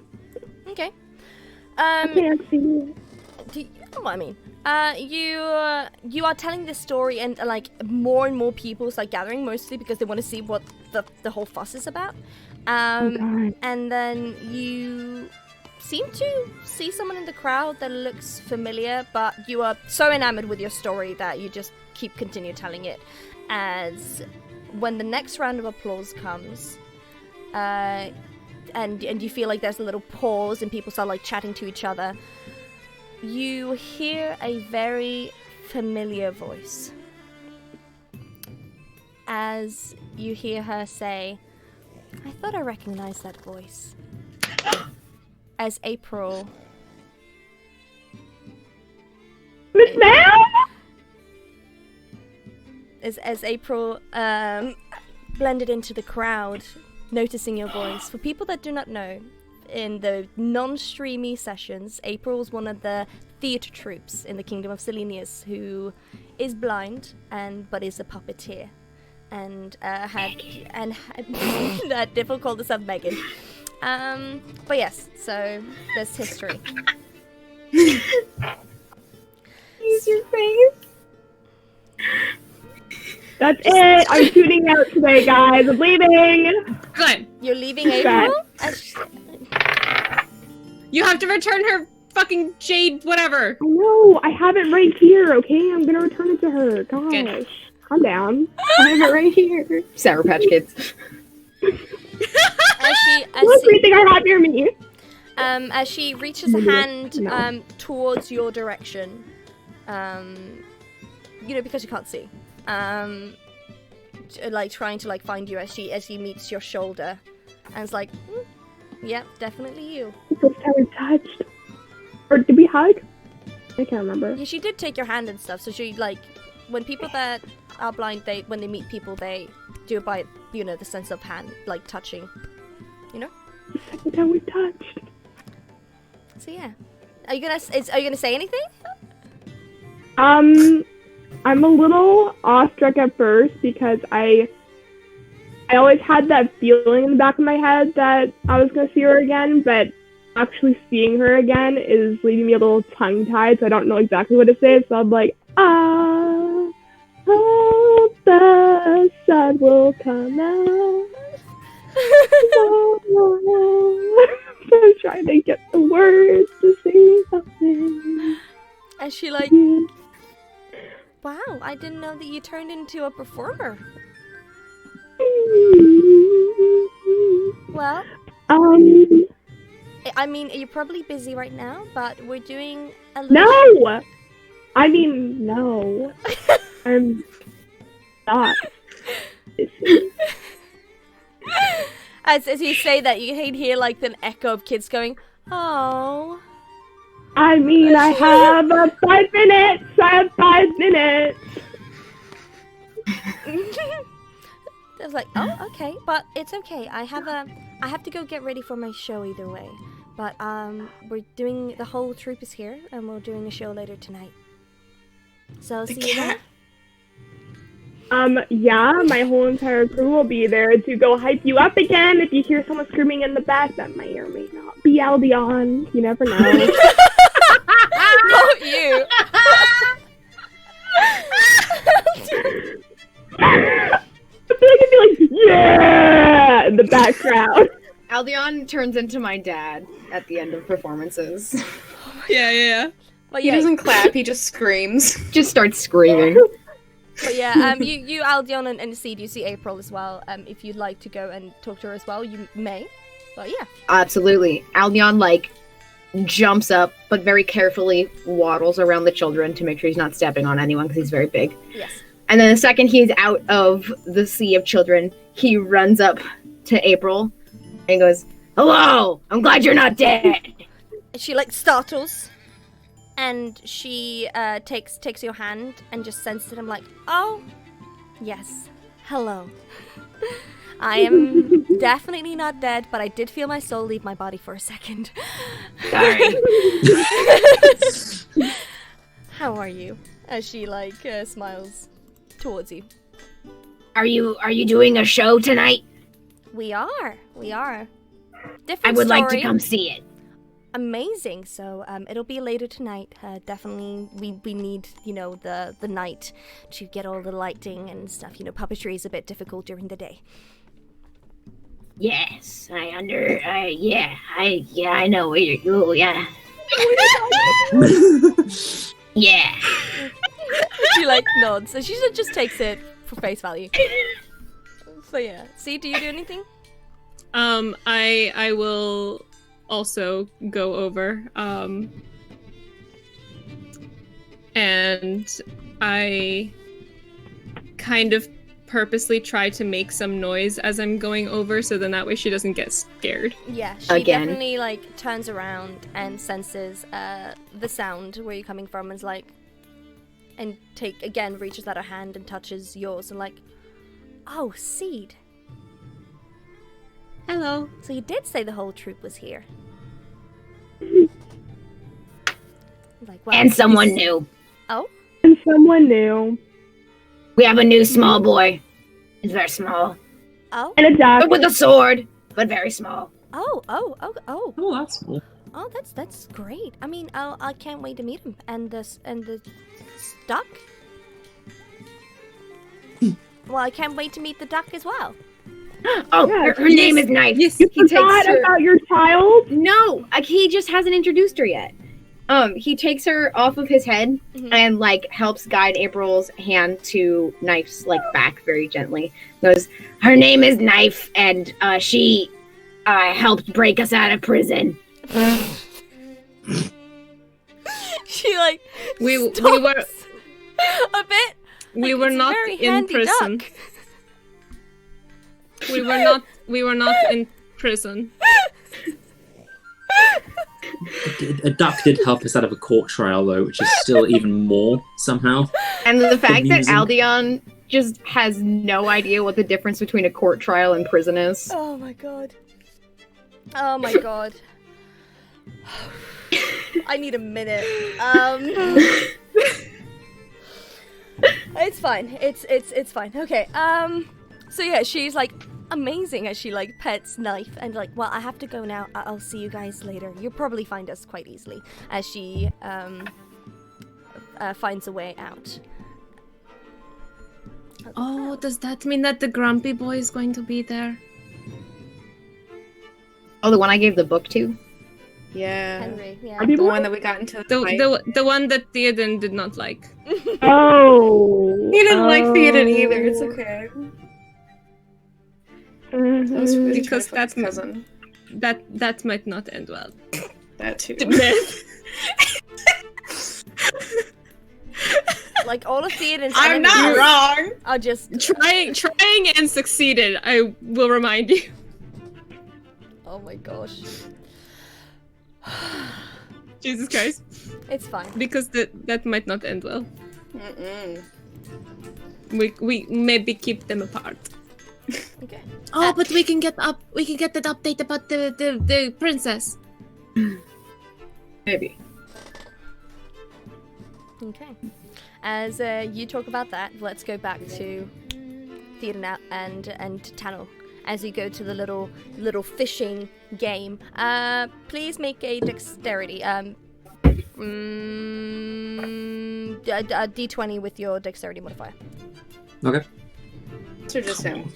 Okay. I can't see. You are telling this story, and like more and more people start gathering, mostly because they want to see what the whole fuss is about. Oh god. And then you seem to see someone in the crowd that looks familiar, but you are so enamored with your story that you just continue telling it. As when the next round of applause comes, and you feel like there's a little pause and people start like chatting to each other, you hear a very familiar voice. As you hear her say, I thought I recognized that voice. As April... Miss Ma'am? As April blended into the crowd, noticing your voice. For people that do not know, in the non-streamy sessions, April was one of the theatre troupes in the Kingdom of Selenius who is blind but is a puppeteer, and had Diffel called herself Megan. But yes, so there's history. Use your face. That's it. I'm tuning out today, guys. I'm leaving. Good. You're leaving April? You have to return her fucking jade whatever. I know. I have it right here, okay? I'm gonna return it to her. Gosh. Good. Calm down. I have it right here. Sour Patch Kids. What's the thing I have near me? As she reaches a hand towards your direction, because you can't see, like trying to like find you as she meets your shoulder, and it's like, yep, definitely you. First time we touched, or did we hug? I can't remember. Yeah, she did take your hand and stuff. So she like, when people that are blind, when they meet people, they do it by the sense of hand, like touching, The second time we touched. So yeah, are you gonna say anything? I'm a little awestruck at first because I always had that feeling in the back of my head that I was gonna see her again, but actually seeing her again is leaving me a little tongue-tied, so I don't know exactly what to say. So I'm like, hope the sun will come out. I'm trying to get the words to say something. And she like, wow, I didn't know that you turned into a performer. Well, I mean, you're probably busy right now, but we're doing a little... No! I mean, no. I'm not busy. As you say that, you can hear like an echo of kids going, oh. I mean, I have 5 minutes. I have 5 minutes. I was like, oh, okay, but it's okay. I have to go get ready for my show either way. But we're doing, the whole troupe is here, and we're doing a show later tonight. So I'll see you there. Yeah, my whole entire crew will be there to go hype you up again. If you hear someone screaming in the back, that may or may not be Aldion. You never know. Not you. I feel like I'd be like, yeah, in the background. Aldion turns into my dad at the end of performances. Yeah. But He yeah, doesn't clap, he just screams. Just starts screaming. but yeah, you Aldion and Seed, you see April as well. If you'd like to go and talk to her as well, you may. But yeah. Absolutely. Aldion, like, jumps up, but very carefully waddles around the children to make sure he's not stepping on anyone because he's very big. Yes. And then the second he's out of the sea of children, he runs up to April and goes, "Hello! I'm glad you're not dead!" She like startles, and she takes your hand and just sends to him like, "Oh, yes, hello. I am definitely not dead, but I did feel my soul leave my body for a second. Sorry. How are you?" As she like smiles towards you. Are you doing a show tonight? We are. Different I would like to story. come see it. Amazing. So it'll be later tonight. Definitely we need, the night to get all the lighting and stuff. Puppetry is a bit difficult during the day. Yes, I know where you're yeah. Yeah. She like nods, and she just takes it for face value. So yeah. See, do you do anything? I will also go over. And I kind of purposely try to make some noise as I'm going over, so then that way she doesn't get scared. Yeah, she Again. definitely like turns around and senses the sound where you're coming from, and is like, and reaches out her hand and touches yours, and like, "Oh, Seed. Hello. So you did say the whole troop was here." Like, well, And someone new. Oh, And someone new. We have a new small boy. He's very small. oh, And a duck. But with a sword, but very small. oh. Oh, that's cool. Oh, that's great. I mean, I can't wait to meet him. And the duck. Well, I can't wait to meet the duck as well. Oh, Yeah, her name is Knife. Yes. You He takes forgot her. about your child? No, he just hasn't introduced her yet. He takes her off of his head Mhm. and like helps guide April's hand to Knife's like back very gently. Goes, her name is Knife, and she helped break us out of prison. She like We were stops a bit. we Like, were it's a not very in handy prison. duck. We were not in prison. A duck did help us out of a court trial, though, which is still even more somehow. And the fact that Amusing. Aldion just has no idea what the difference between a court trial and prison is. Oh my god. Oh my god. I need a minute. It's fine. It's fine. Okay. So yeah, she's like amazing as she like pets Knife and like, well, I have to go now. I'll see you guys later. You'll probably find us quite easily as she finds a way out. Oh, does that mean that the grumpy boy is going to be there? Oh, the one I gave the book to? Yeah. Henry, yeah. Are The people- one that we got into the fight. The one that Theoden did not like. Oh. He didn't like Theoden either, it's okay. Mhm. That was really Because trying to fuck that's his cousin. That might not end well. That too. Like all of Theoden's I'm not enemies wrong! are just Trying and succeeded, I will remind you. oh my gosh. Jesus Christ. It's fine. Because that might not end well. Mm-mm. We maybe keep them apart. Okay. Oh, but we can get that update about the princess. Maybe. Okay. As you talk about that, let's go back to Theoden and Tannel. As you go to the little fishing game, please make a dexterity. D20 with your dexterity modifier. Okay. So just him.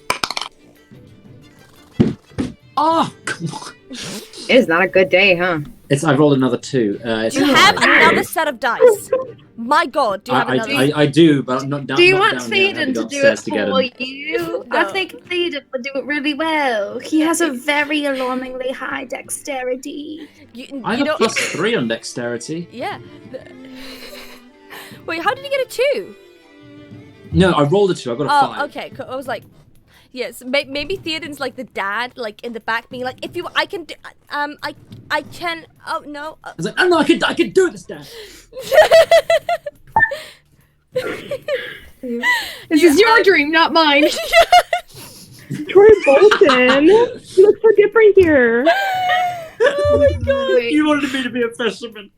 Oh, come on. It is not a good day, huh? I rolled another 2. It's You have 5. another set of dice. My God, do you have another? I do, but I'm not down. Do you not want down yet. I have Theoden go to do upstairs it to get for him. you? No. I think Theoden would do it really well. He has a very alarmingly high dexterity. I have you a +3 on dexterity. Yeah. Wait, how did you get a 2? No, I rolled a 2. I got a 5. Oh, okay. I was like, yes, maybe Theoden's like the dad, like in the back, being like, if you, I can do, I can. Oh no. I was like, oh no, I can do this, Dad. This is your dream, not mine. Troy Bolton. You look so different here. Oh my God. Wait, You wanted me to be a fisherman.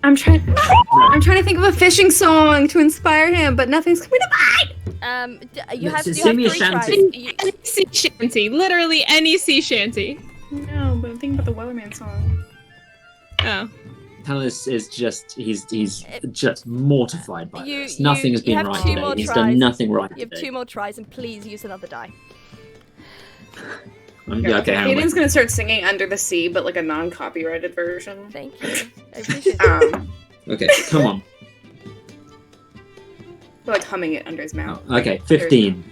I'm trying to think of a fishing song to inspire him, but nothing's coming to mind. You have Sing me a 3 tries. shanty. Any sea shanty, literally any sea shanty. No, but I'm thinking about the Weatherman song. Oh. Talis is just he's just mortified by You- this. Nothing has you been have right 2 today. more He's tries. done nothing right You have today. 2 more tries, and please use another die. Yeah, okay, hang on. Aiden's gonna start singing Under the Sea, but like a non-copyrighted version. Thank you. I appreciate it. Okay, come on. Like humming it under his mouth. Oh, okay, 15.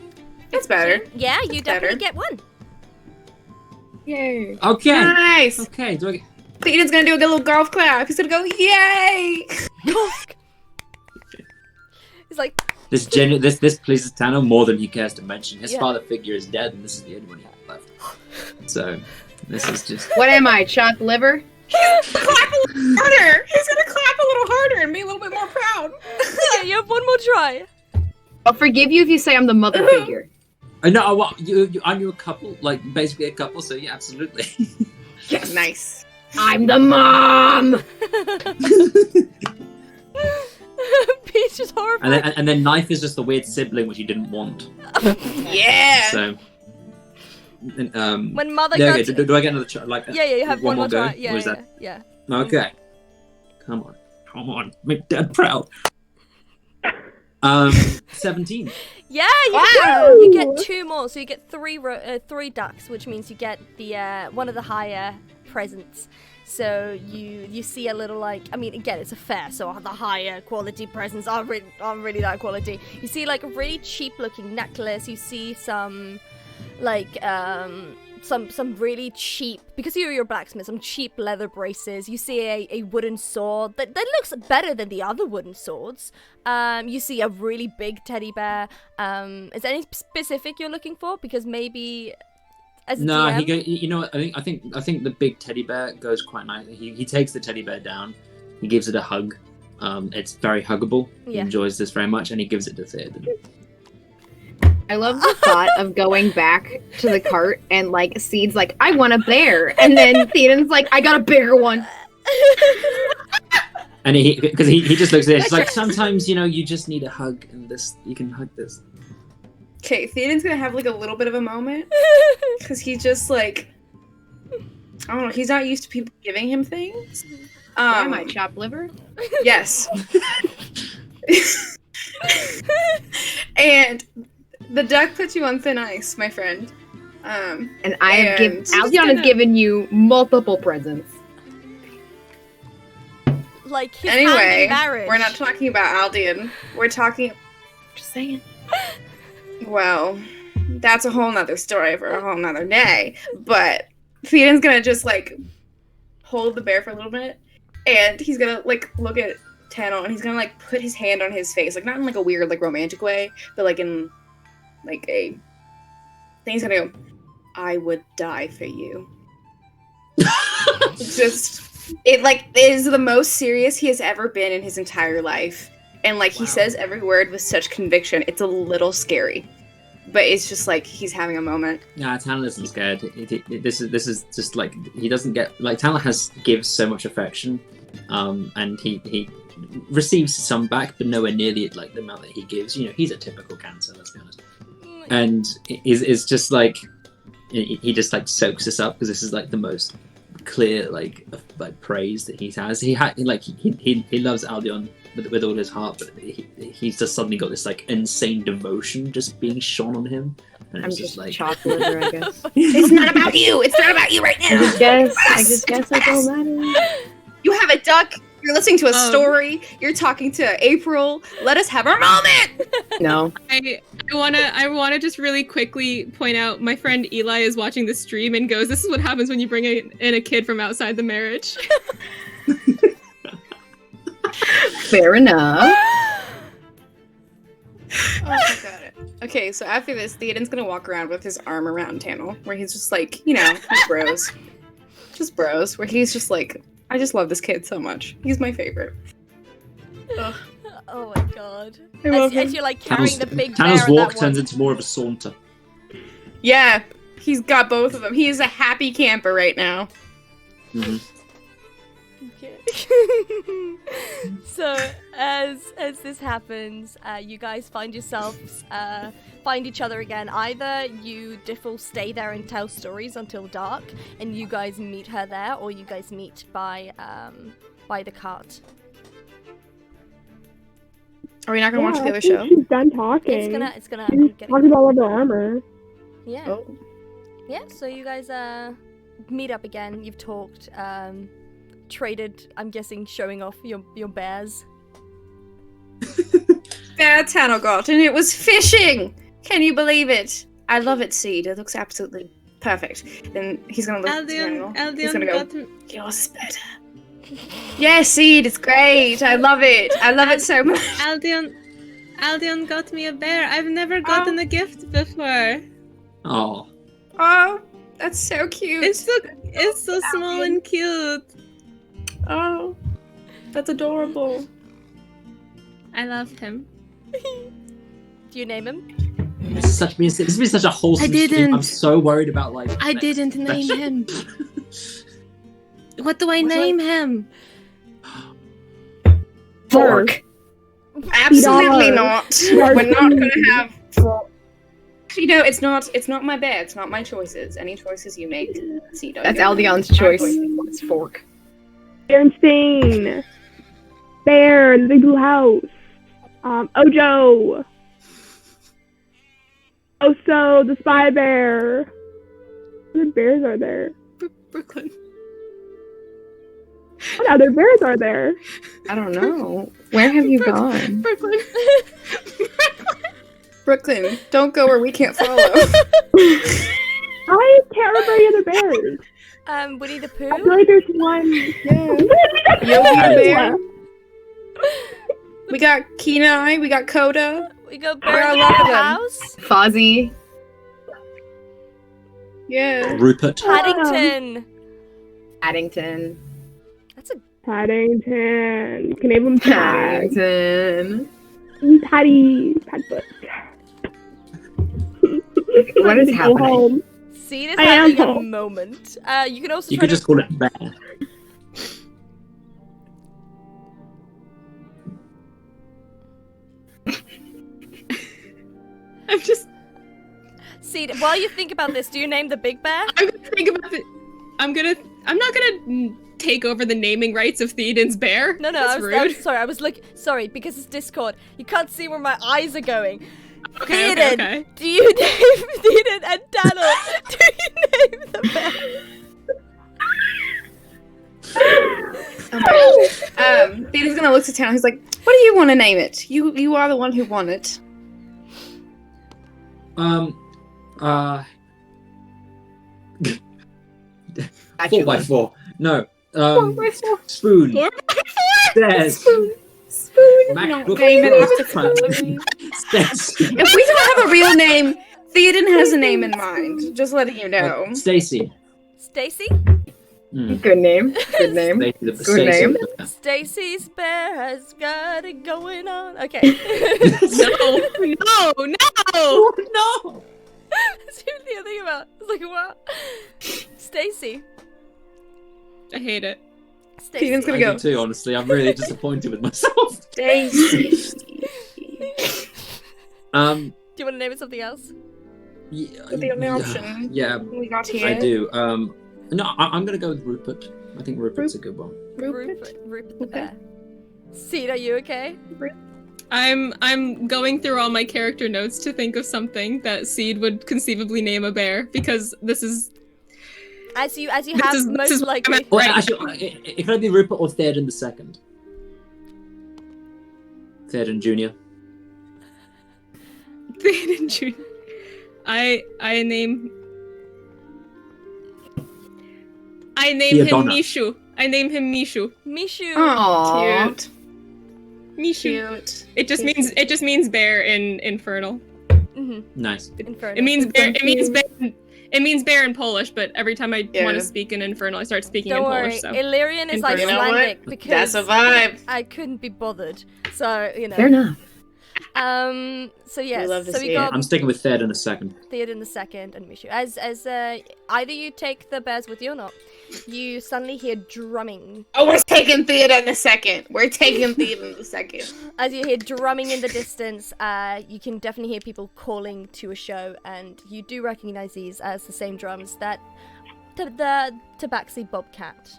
That's better. Yeah, you definitely better. get 1. Yay. Okay. Nice. Okay, do I get... Aiden's gonna do a good little golf clap. He's gonna go, yay! It's like, This pleases Tano more than he cares to mention. His Yeah. father figure is dead, and this is the only one he has left. So, this is just... What am I, chopped liver? Clap a little harder! He's gonna clap a little harder and be a little bit more proud. yeah, you have 1 more try. I'll forgive you if you say I'm the mother figure. I know, well, aren't you a couple? Like, basically a couple, so yeah, absolutely. Yes. Nice. I'm the mom! Peach is horrified. and then Knife is just the weird sibling which you didn't want. Yeah! So... When mother yeah, got okay, do I get another try? Like, yeah, you have one more go? try. Yeah, Or is yeah, that... yeah. Okay. Come on. Make Dad proud. 17. Yeah, you Wow. do. You get 2 more, so you get 3 ducks, which means you get the one of the higher presents. So you see a little, like, I mean, again, it's a fair, so the higher quality presents aren't really that quality. You see like a really cheap looking necklace. You see some like some really cheap, because you're a blacksmith, some cheap leather braces. You see a wooden sword that looks better than the other wooden swords. You see a really big teddy bear. Is there any specific you're looking for? Because maybe as a No, DM, you know what? I think the big teddy bear goes quite nicely. He takes the teddy bear down, he gives it a hug. It's very huggable. He Yeah. enjoys this very much, and he gives it to Theoden. I love the thought of going back to the cart and like Seed's like, I want a bear, and then Theoden's like, I got a bigger one. And because he just looks at it, it's like sometimes you just need a hug, and this you can hug this. Okay, Theoden's gonna have like a little bit of a moment. Because he just like, I don't know, he's not used to people giving him things. What am I, chopped liver? Yes. And the duck puts you on thin ice, my friend. And I have given And- Aldion has given you multiple presents. like his hand Anyway, in marriage. we're not talking about Aldian. We're talking. Just saying. Well, that's a whole nother story for a whole nother day. But Theoden's gonna just like hold the bear for a little bit, and he's gonna like look at Tano, and he's gonna like put his hand on his face, like not in like a weird like romantic way, but like in like a. Then he's gonna go, "I would die for you." It like is the most serious he has ever been in his entire life. And like he Wow. says every word with such conviction, it's a little scary. but it's just like he's having a moment. Nah, Tanner isn't scared. This is just like he doesn't get like Tanner gives so much affection, and he receives some back, but nowhere near the amount that he gives. You know, he's a typical Cancer, let's be honest, and is just like he just like soaks this up because this is like the most clear like praise that he has. He loves Aldion with all his heart, but he's just suddenly got this like insane devotion just being shone on him. And I'm it's just like chocolate, I guess. It's not about you. It's not about you right now. I just guess it don't matter. You have a duck. You're listening to a story. You're talking to April. Let us have our moment. No. I wanna just really quickly point out my friend Eli is watching the stream and goes, "This is what happens when you bring in a kid from outside the marriage." Fair enough. Oh my god. Okay, so after this, Theoden's gonna walk around with his arm around Tannel, where he's just like, you know, bros. Just bros, where he's just like, I just love this kid so much. He's my favorite. Ugh. Oh my god. I love As him. you're like carrying the big Tanner's bear. walk turns into more of a saunter. Yeah, he's got both of them. He is a happy camper right now. Mm-hmm. Okay. So as this happens, you guys find each other again. Either you Diffle stay there and tell stories until dark, and you guys meet her there, or you guys meet by the cart. Are we not gonna watch the I other think show? She's done talking. It's gonna. She's I'm getting- talking about all the armor. Yeah. Oh. Yeah. So you guys meet up again. You've talked. Traded. I'm guessing showing off your bears. Bear Tannel got, and it was fishing. Can you believe it? I love it, Seed. It looks absolutely perfect. Then he's gonna look at Tannel. He's gonna go, yours is better. Yes, Seed, it's great. I love it. I love it so much. Aldion got me a bear. I've never gotten a gift before. Oh, Oh, that's so cute. It's so small and cute. Oh, that's adorable. I love him. Do you name him? this has been such a wholesome I stream. didn't. I'm so worried about like. I didn't name him. What do I What's name him? Fork. Absolutely Yar. not. Yar. We're not gonna have. You know, it's not my bear. It's not my choices. Any choices you make, Seed. That's Aldion's choice. It's Fork. Bernstein. Bear, the big blue house. Ojo. Oso, the spy bear. What other bears are there? Brooklyn. What other bears are there? I don't know. Where have you gone? Brooklyn. Brooklyn, don't go where we can't follow. I can't remember any other bears. Winnie the I feel Pooh. like there's one. Yeah. Yogi the bear. We got Kenai. We got Coda. We got There are Bear a lot of the them. House. Fozzie. Yeah. Rupert. Paddington. Paddington. That's a Paddington. You can name him Tag. Paddington. Padfoot. What is Go happening? home. Seed is I am having a home. moment. You can also You try could to just call it Bear. I'm just. Seed. While you think about this, do you name the big bear? I'm gonna think about it. I'm not gonna take over the naming rights of Theoden's bear. No, That's I was rude. sorry. I was sorry because it's Discord. You can't see where my eyes are going. Okay, Theoden, okay. do you name Theoden and Daniel? Do you name the bear? Theoden's gonna look to town. He's like, "What do you want to name it? You are the one who won it." 4x4. No. Spoon. 4x4. Stairs. Spoon. MacBook Not name it after Pro. Spoon. Stairs. If we don't have a real name, Theoden has a name in mind. Just letting you know. Stacy. Stacy? Good name. Good name. Stacy the- Good Stacy name. the bear. Stacy's bear has got it going on. Okay. No. Oh, no! That's the only thing about. It's like what? Stacy. I hate it. Stacy. Steven's gonna I go. do too, honestly. I'm really disappointed with myself. Stacy. Um, Do you want to name it something else? yeah, The only option Yeah, we got here. I do. No, I'm gonna go with Rupert. I think Rupert's a good one. Rupert. Rupert the Okay. bear. Seed, are you okay? I'm going through all my character notes to think of something that Seed would conceivably name a bear because this is As you This have is- most this is- likely. Well, Right. actually, it could be Rupert or Theoden the second. Theoden Jr. Theoden Jr. I name him Theodona. Mishu. I name him Mishu. Mishu. Oh, cute. Mishu. Cute. It just means bear in Infernal. Mhm. Nice. Inferno. It means bear. It means bear in Polish. But every time I Yeah. want to speak in Infernal, I start speaking Don't in worry, Polish. So Illyrian is You know what? Icelandic because That's a vibe. I couldn't be bothered. So Fair enough. So yes. love to So see we it. got I'm sticking with Theoden the second. Theoden the second and Mishu. As either you take the bears with you or not, you suddenly hear drumming. Oh, we're taking Theoden in the second. We're taking Theoden in the second. As you hear drumming in the distance, you can definitely hear people calling to a show, and you do recognize these as the same drums that the Tabaxi Bobcat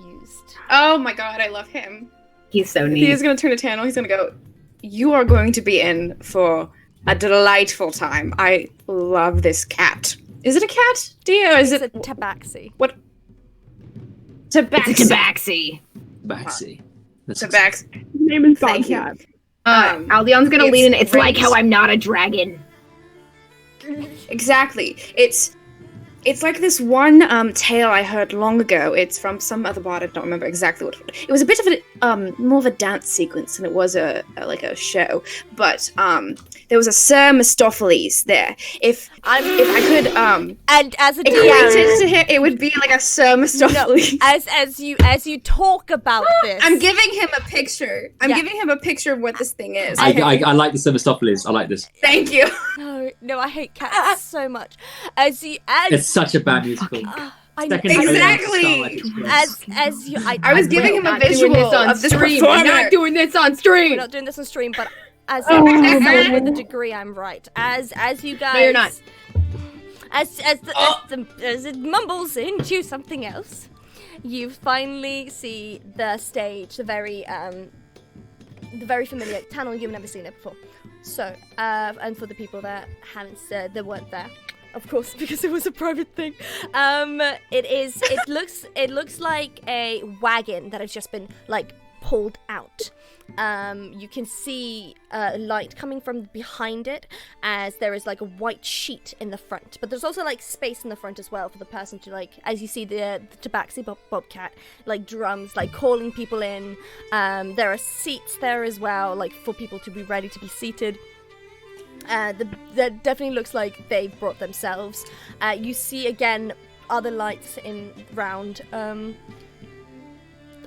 used. Oh my god, I love him. He's so He neat. is gonna turn to Tano. He's gonna go, "You are going to be in for a delightful time. I love this cat. Is it a cat, dear? Or is It's it a Tabaxi. Tabaxi? It's a tabaxi. Baxi. That's Tabaxi. His name is Thank you. Bobcat. Aldion's gonna it's lead in. It's like great. how I'm not a dragon. Exactly. It's like this one tale I heard long ago. It's from some other bard. I don't remember exactly what it was. A bit of a more of a dance sequence than it was a show. But there was a Sir Mistopheles there. If I could And as a equate DM, it to him, it would be like a Sir Mistopheles. as you talk about this, I'm giving him a picture. I'm Yeah. giving him a picture of what this thing is. I like the Semistopheles. I like this. Thank you. No, I hate cats so much. As It's such a bad musical. I know, Second Exactly. as you, I was giving him a visual of this performer. Not doing this on We're stream. not doing this on stream, but as Oh. with the degree, I'm right. As you guys, No, you're not. As it mumbles into something else, you finally see the stage, the very familiar tunnel. You've never seen it before. So, and for the people that haven't said that weren't there, of course, because it was a private thing. It looks like a wagon that has just been like pulled out. You can see light coming from behind it, as there is like a white sheet in the front, but there's also like space in the front as well for the person to, like, as you see the Tabaxi Bobcat, like drums, like calling people in. There are seats there as well, like for people to be ready to be seated. That definitely looks like they've brought themselves. You see again other lights in round.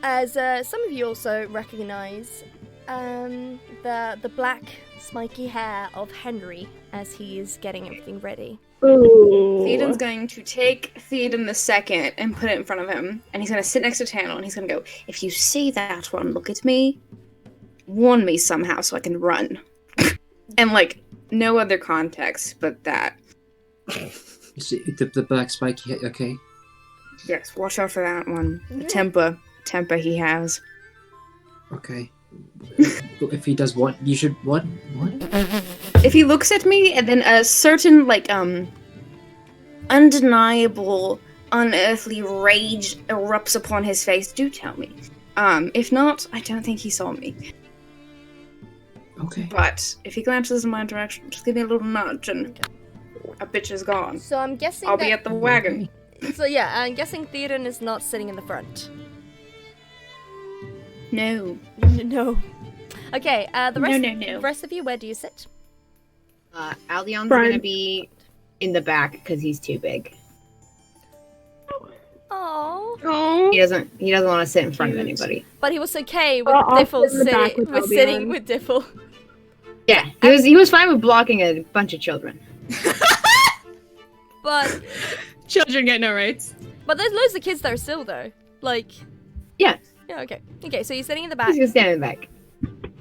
As some of you also recognize the black spiky hair of Henry as he is getting everything ready. Ooh. Theoden's going to take Theoden the second and put it in front of him, and he's going to sit next to Tano, and he's going to go, "If you see that one, look at me, warn me somehow so I can run." And, like, no other context but that. Is it the black spiky? Okay. Yes, watch out for that one. The temper he has. Okay. If he does what, you should what? If he looks at me and then a certain, like, undeniable, unearthly rage erupts upon his face, do tell me. If not, I don't think he saw me. Okay. But if he glances in my direction, just give me a little nudge and a bitch is gone. So I'm guessing I'll be at the wagon. So yeah, I'm guessing Theoden is not sitting in the front. No. No. Okay, the No. rest of you, where do you sit? Aldion's Brian. gonna be in the back because he's too big. Oh. Oh. He doesn't want to sit in front of anybody. But he was okay with I'll Diffle sit in the back with sitting Albion. with Diffle. Yeah, he was fine with blocking a bunch of children. But Children get no rights. there's loads of kids there still though. Like. Yeah. Yeah. Okay. Okay. So you're sitting in the back. He's gonna stand in the back. And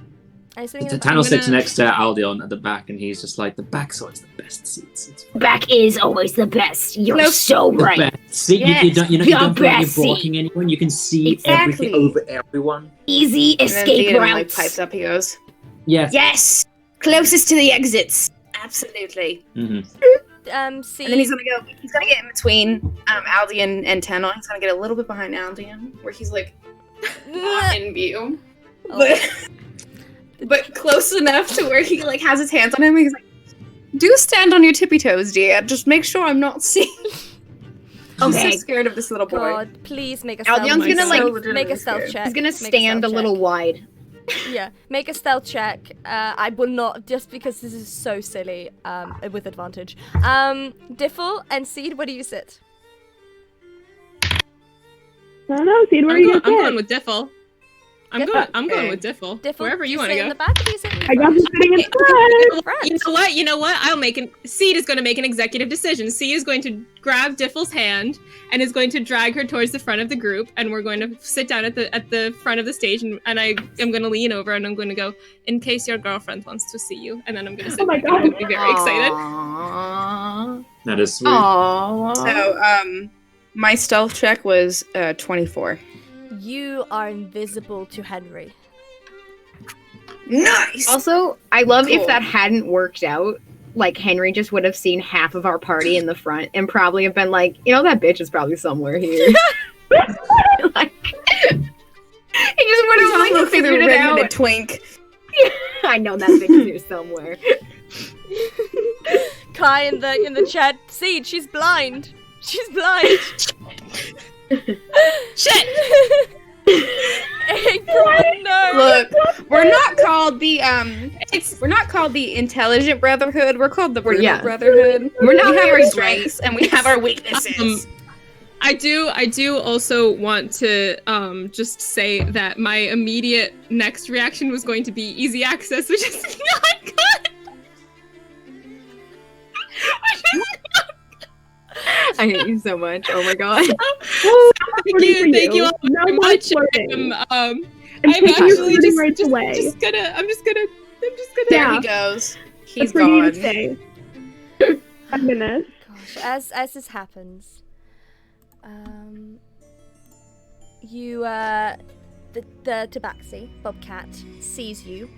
you're sitting in the back. Tano sits gonna- next to Aldion at the back, and he's just like, the back's always the best seats. It's fine. Back is always the best. You're No, so The right. best. See, you Yes, don't feel like the you're best blocking anyone. You can see Exactly. everything over everyone. Easy And then escape Theoden, like, routes. pipes up. He goes, Yes. "Yes, closest to the exits. Absolutely." hmm See. And then he's gonna get in between Aldion and Tenor. He's gonna get a little bit behind Aldion, where he's like not in view, Oh. but close enough to where he like has his hands on him. And he's like, "Do stand on your tippy toes, dear. Just make sure I'm not seen." I'm so Okay. scared of this little boy. God, please make a stealth. Aldion's gonna, check. like, make a stealth check. He's gonna Make a stand a stealth little check. wide. Yeah, make a stealth check. I will not, just because this is so silly. With advantage. Diffle and Seed, where do you sit? I don't know, Seed, where are you I'm gonna going sit? with Diffle. I'm Diffle? going with Diffle. Diffle, Wherever do you want sit to in go. the back, or do you sit in the I got front? him sitting in front. Front. You know what? I'll make Seed is going to make an executive decision. Seed is going to grab Diffle's hand and is going to drag her towards the front of the group, and we're going to sit down at the front of the stage, and I am going to lean over and I'm going to go, "In case your girlfriend wants to see you," and then I'm going to sit Oh my back and I'm God. going to be very excited. Aww. That is sweet. Aww. So, my stealth check was 24. You are invisible to Henry. Nice. Also, I love Cool. if that hadn't worked out. Like, Henry just would have seen half of our party in the front and probably have been like, that bitch is probably somewhere here. Like, he just would have like figured it out. twink. I know that bitch is here somewhere. Kai in the chat. Seed, she's blind. She's blind. Shit! April, no. Look, we're not called the Intelligent Brotherhood. We're called the Brutal Yeah. Brotherhood. We're not we have very our strengths and we have our weaknesses. I do also want to just say that my immediate next reaction was going to be easy access, which is not good. I hate you so much. Oh my god. Thank you all No very more much. flirting. I'm And take your actually flirting rights away. I'm just gonna. There Yeah. he goes. It's He's for you to gone. stay. My goodness. Gosh, as this happens, the tabaxi, Bobcat, sees you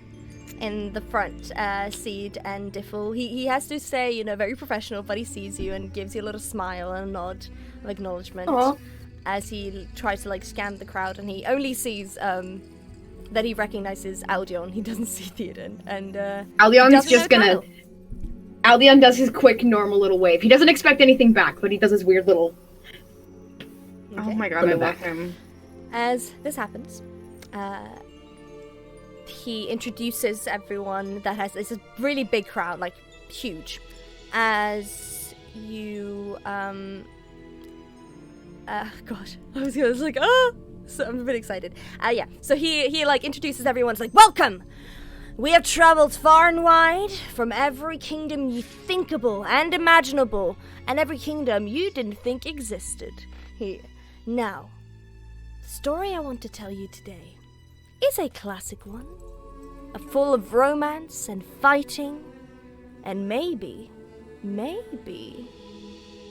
in the front, Seed and Diffle. He has to stay, very professional, but he sees you and gives you a little smile and a nod of acknowledgement as he tries to scan the crowd, and he only sees that he recognizes Aldion. He doesn't see Theoden, and Aldion's doesn't just know gonna. Kyle. Aldion does his quick, normal little wave. He doesn't expect anything back, but he does his weird little. Oh Okay. my god, From I the love back. him. As this happens, he introduces everyone that has this really big crowd, huge. As you, God, I was like, oh, so I'm a bit excited. Yeah. So he introduces everyone. It's like, welcome. We have traveled far and wide from every kingdom you thinkable and imaginable, and every kingdom you didn't think existed. Now, the story I want to tell you today is a classic one, full of romance and fighting, and maybe,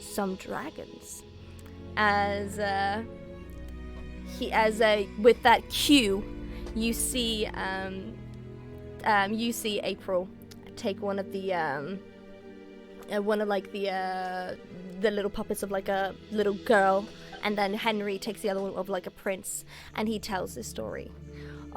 some dragons. With that cue, you see April take one of the little puppets of a little girl, and then Henry takes the other one of a prince, and he tells this story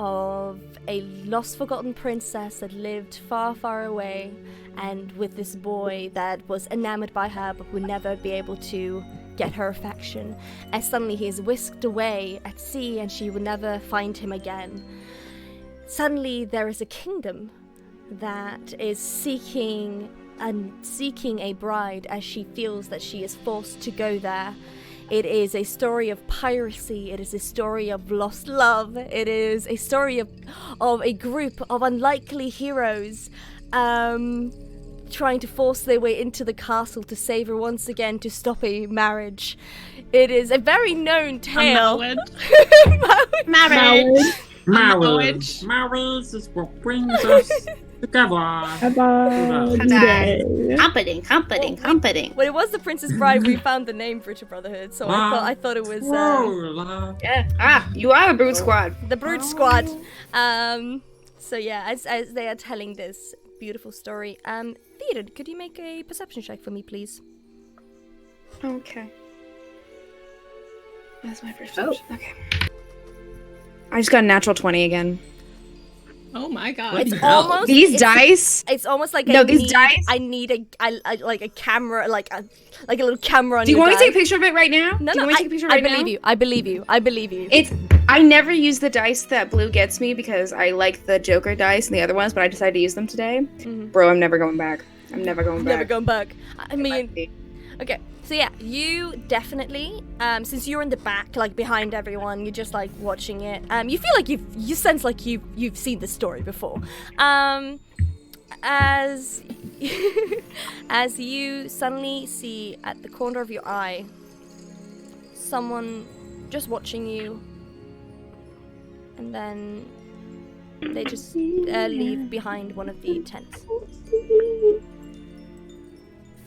of a lost, forgotten princess that lived far, far away, and with this boy that was enamored by her but would never be able to get her affection, and suddenly he is whisked away at sea and she will never find him again. Suddenly there is a kingdom that is seeking a bride, as she feels that she is forced to go there It is a story of piracy. It is a story of lost love. It is a story of a group of unlikely heroes trying to force their way into the castle to save her once again to stop a marriage. It is a very known tale. Marriage. Marriage is what brings us together. Today. Comforting. When it was The Princess Bride, we found the name Brutal Brotherhood, so I thought it was Yeah. You are a brute squad. the Brute Squad. So yeah, as they are telling this beautiful story, Theodore, could you make a perception check for me, please? Okay. That's my first option. Okay. I just got a natural 20 again. Oh my god. Bloody It's hell. almost These dice. It's almost like No, I these need, dice- I need like a camera, like a little camera on Do you your want me to take a die. picture of it right now? No, Do you no, want me to take a picture right I believe now? you. I believe you. I believe you. I never use the dice that Blue gets me because I like the Joker dice and the other ones, but I decided to use them today. Mhm. Bro, I'm never going back. I'm never going Never back. going back. I mean, okay. So yeah, you definitely, since you're in the back, like behind everyone, you're just like watching it. You feel like you sense like you've seen this story before. As as you suddenly see at the corner of your eye someone just watching you, and then they just leave behind one of the tents.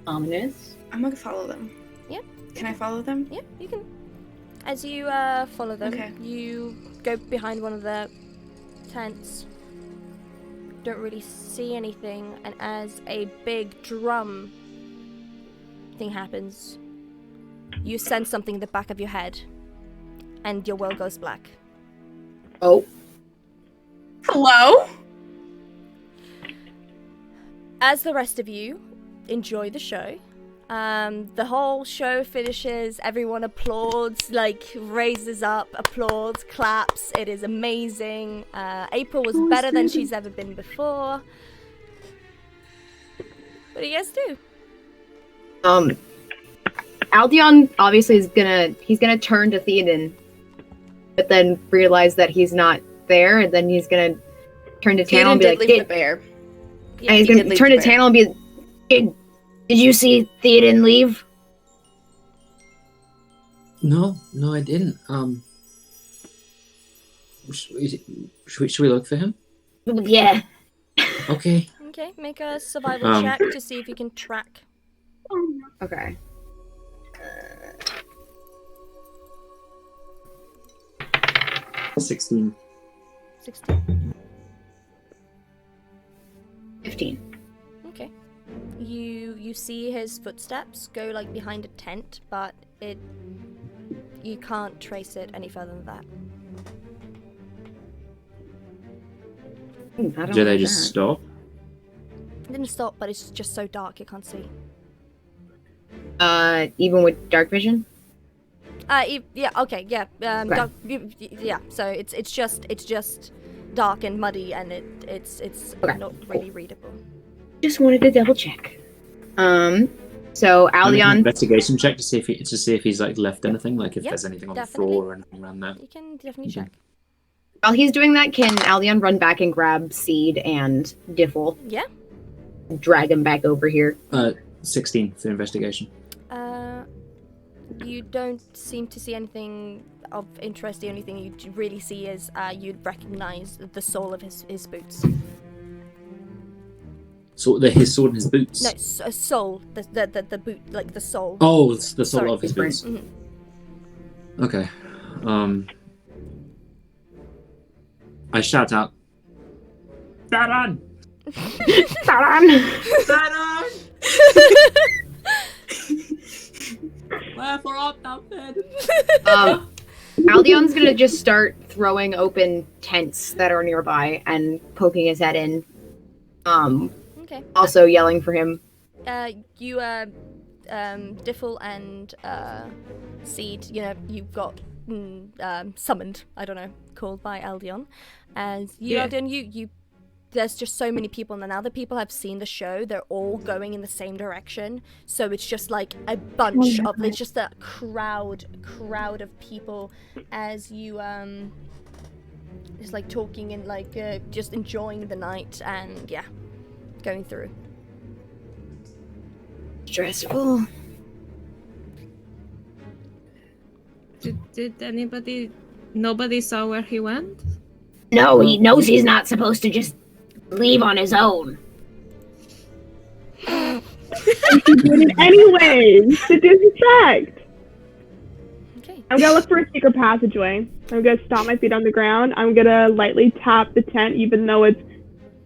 Ominous. I'm gonna follow them. Yeah. Can I follow them? Yeah, you can. As you follow them, Okay. you go behind one of the tents. Don't really see anything, and as a big drum thing happens, you sense something in the back of your head, and your world goes black. Oh. Hello? As the rest of you enjoy the show, the whole show finishes, everyone applauds, like raises up, applauds, claps. It is amazing. April was better than she's ever been before. What do you guys do? Aldion obviously he's gonna turn to Theoden, but then realize that he's not there, and then he's gonna turn to Tannel and be did like, leave the bear. and he's he gonna did leave turn the to bear. Tannel and be, did you see Theoden leave? No, I didn't. Should we look for him? Yeah. Okay. Okay, make a survival check to see if you can track. Okay. 16. 16. 15. Okay. You see his footsteps go like behind a tent, but you can't trace it any further than that. I don't Do they like just that. stop? It didn't stop, but it's just so dark you can't see. Even with dark vision? Yeah, okay, yeah. Okay. Dark, yeah. So it's just dark and muddy, and it's Okay, not really readable. Just wanted to double check. So Can I make an Aldion, investigation check to see if he's like left anything, like if Yep, there's anything on definitely. the floor or anything around there. You can definitely Okay. check. while he's doing that, can Aldion run back and grab Seed and Diffle, Yeah. drag him back over here? 16 for investigation. You don't seem to see anything of interest. The only thing you really see is you'd recognize the sole of his boots. So his sword and his boots. No, a sole. The boot, like the sole. Oh, it's the sole Sorry. of his boots. Mhm. Okay. I shout out. Baron! Baron! Wherefore art thou fed? Aldion's gonna just start throwing open tents that are nearby and poking his head in. Okay. Also yelling for him. You Diffle and Seed. You know, you've got summoned. I don't know, called by Aldion. As you, Yeah. Aldion, you there's just so many people, and now that people have seen the show, they're all going in the same direction. So it's just like a bunch of, it's just a crowd of people as you just like talking and like just enjoying the night and yeah, going through. Stressful. Did anybody? Nobody saw where he went? No, he knows he's not supposed to just leave on his own. She did it anyways. To disrespect. Okay. I'm gonna look for a secret passageway. I'm gonna stomp my feet on the ground. I'm gonna lightly tap the tent, even though it's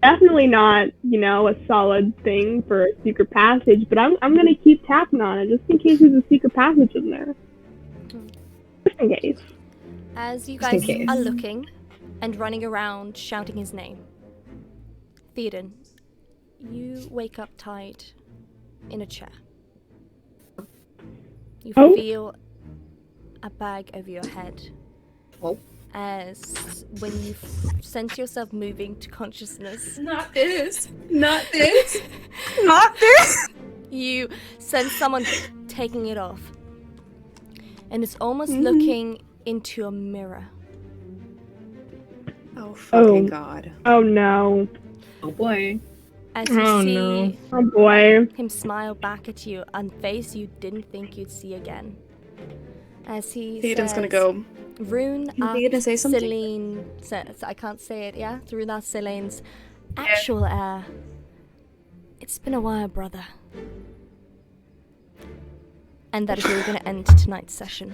definitely not, you know, a solid thing for a secret passage. But I'm gonna keep tapping on it just in case there's a secret passage in there. Just in case. As you Just in guys case. are looking and running around shouting his name, Theoden, you wake up tied in a chair. You Oh. feel a bag over your head. Oh. As when you sense yourself moving to consciousness, Not this. Not this. Not this. you sense someone taking it off. And it's almost looking into a mirror. Oh fucking Oh. god. Oh no. Oh boy. As you Oh, see no. Oh boy. him smile back at you on face you didn't think you'd see again. As he Theoden's says, gonna go. Rune Is he gonna say something? Celine says, I can't say it, yeah? Rune Celine's actual heir. It's been a while, brother. And that is where we're gonna end tonight's session.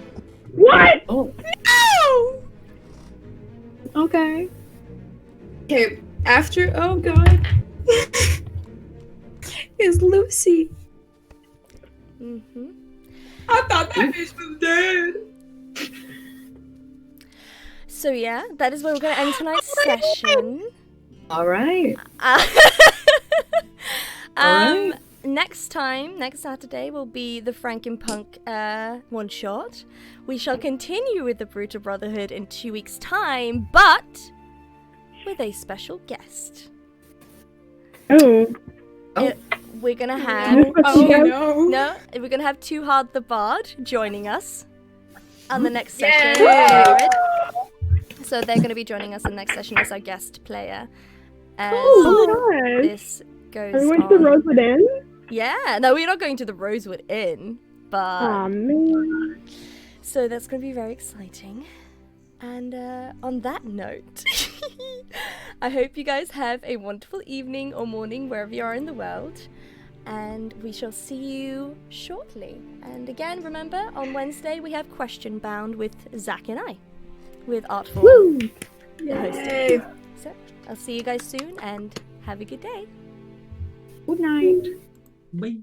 What? Oh. No! Okay. Okay, after oh god. Is Lucy. Mm-hmm. I thought that bitch was dead. So yeah, that is where we're gonna end tonight's session. All right. Um, next Saturday will be the Frankenpunk one shot. We shall continue with the Brutal Brotherhood in 2 weeks' time, but with a special guest. Oh. We're gonna have Oh no. we're gonna have Too Hard the Bard joining us on the next session. Yay! So they're gonna be joining us in the next session as our guest player. As Oh my gosh. this goes Are we going to the on. Rosewood Inn? Yeah, no, we're not going to the Rosewood Inn, but Aw, man. so that's going to be very exciting. And on that note, I hope you guys have a wonderful evening or morning wherever you are in the world. And we shall see you shortly. And again, remember, on Wednesday we have Question Bound with Zach and I, with Artful Woo! hosting. So I'll see you guys soon and have a good day. Good night. Bye.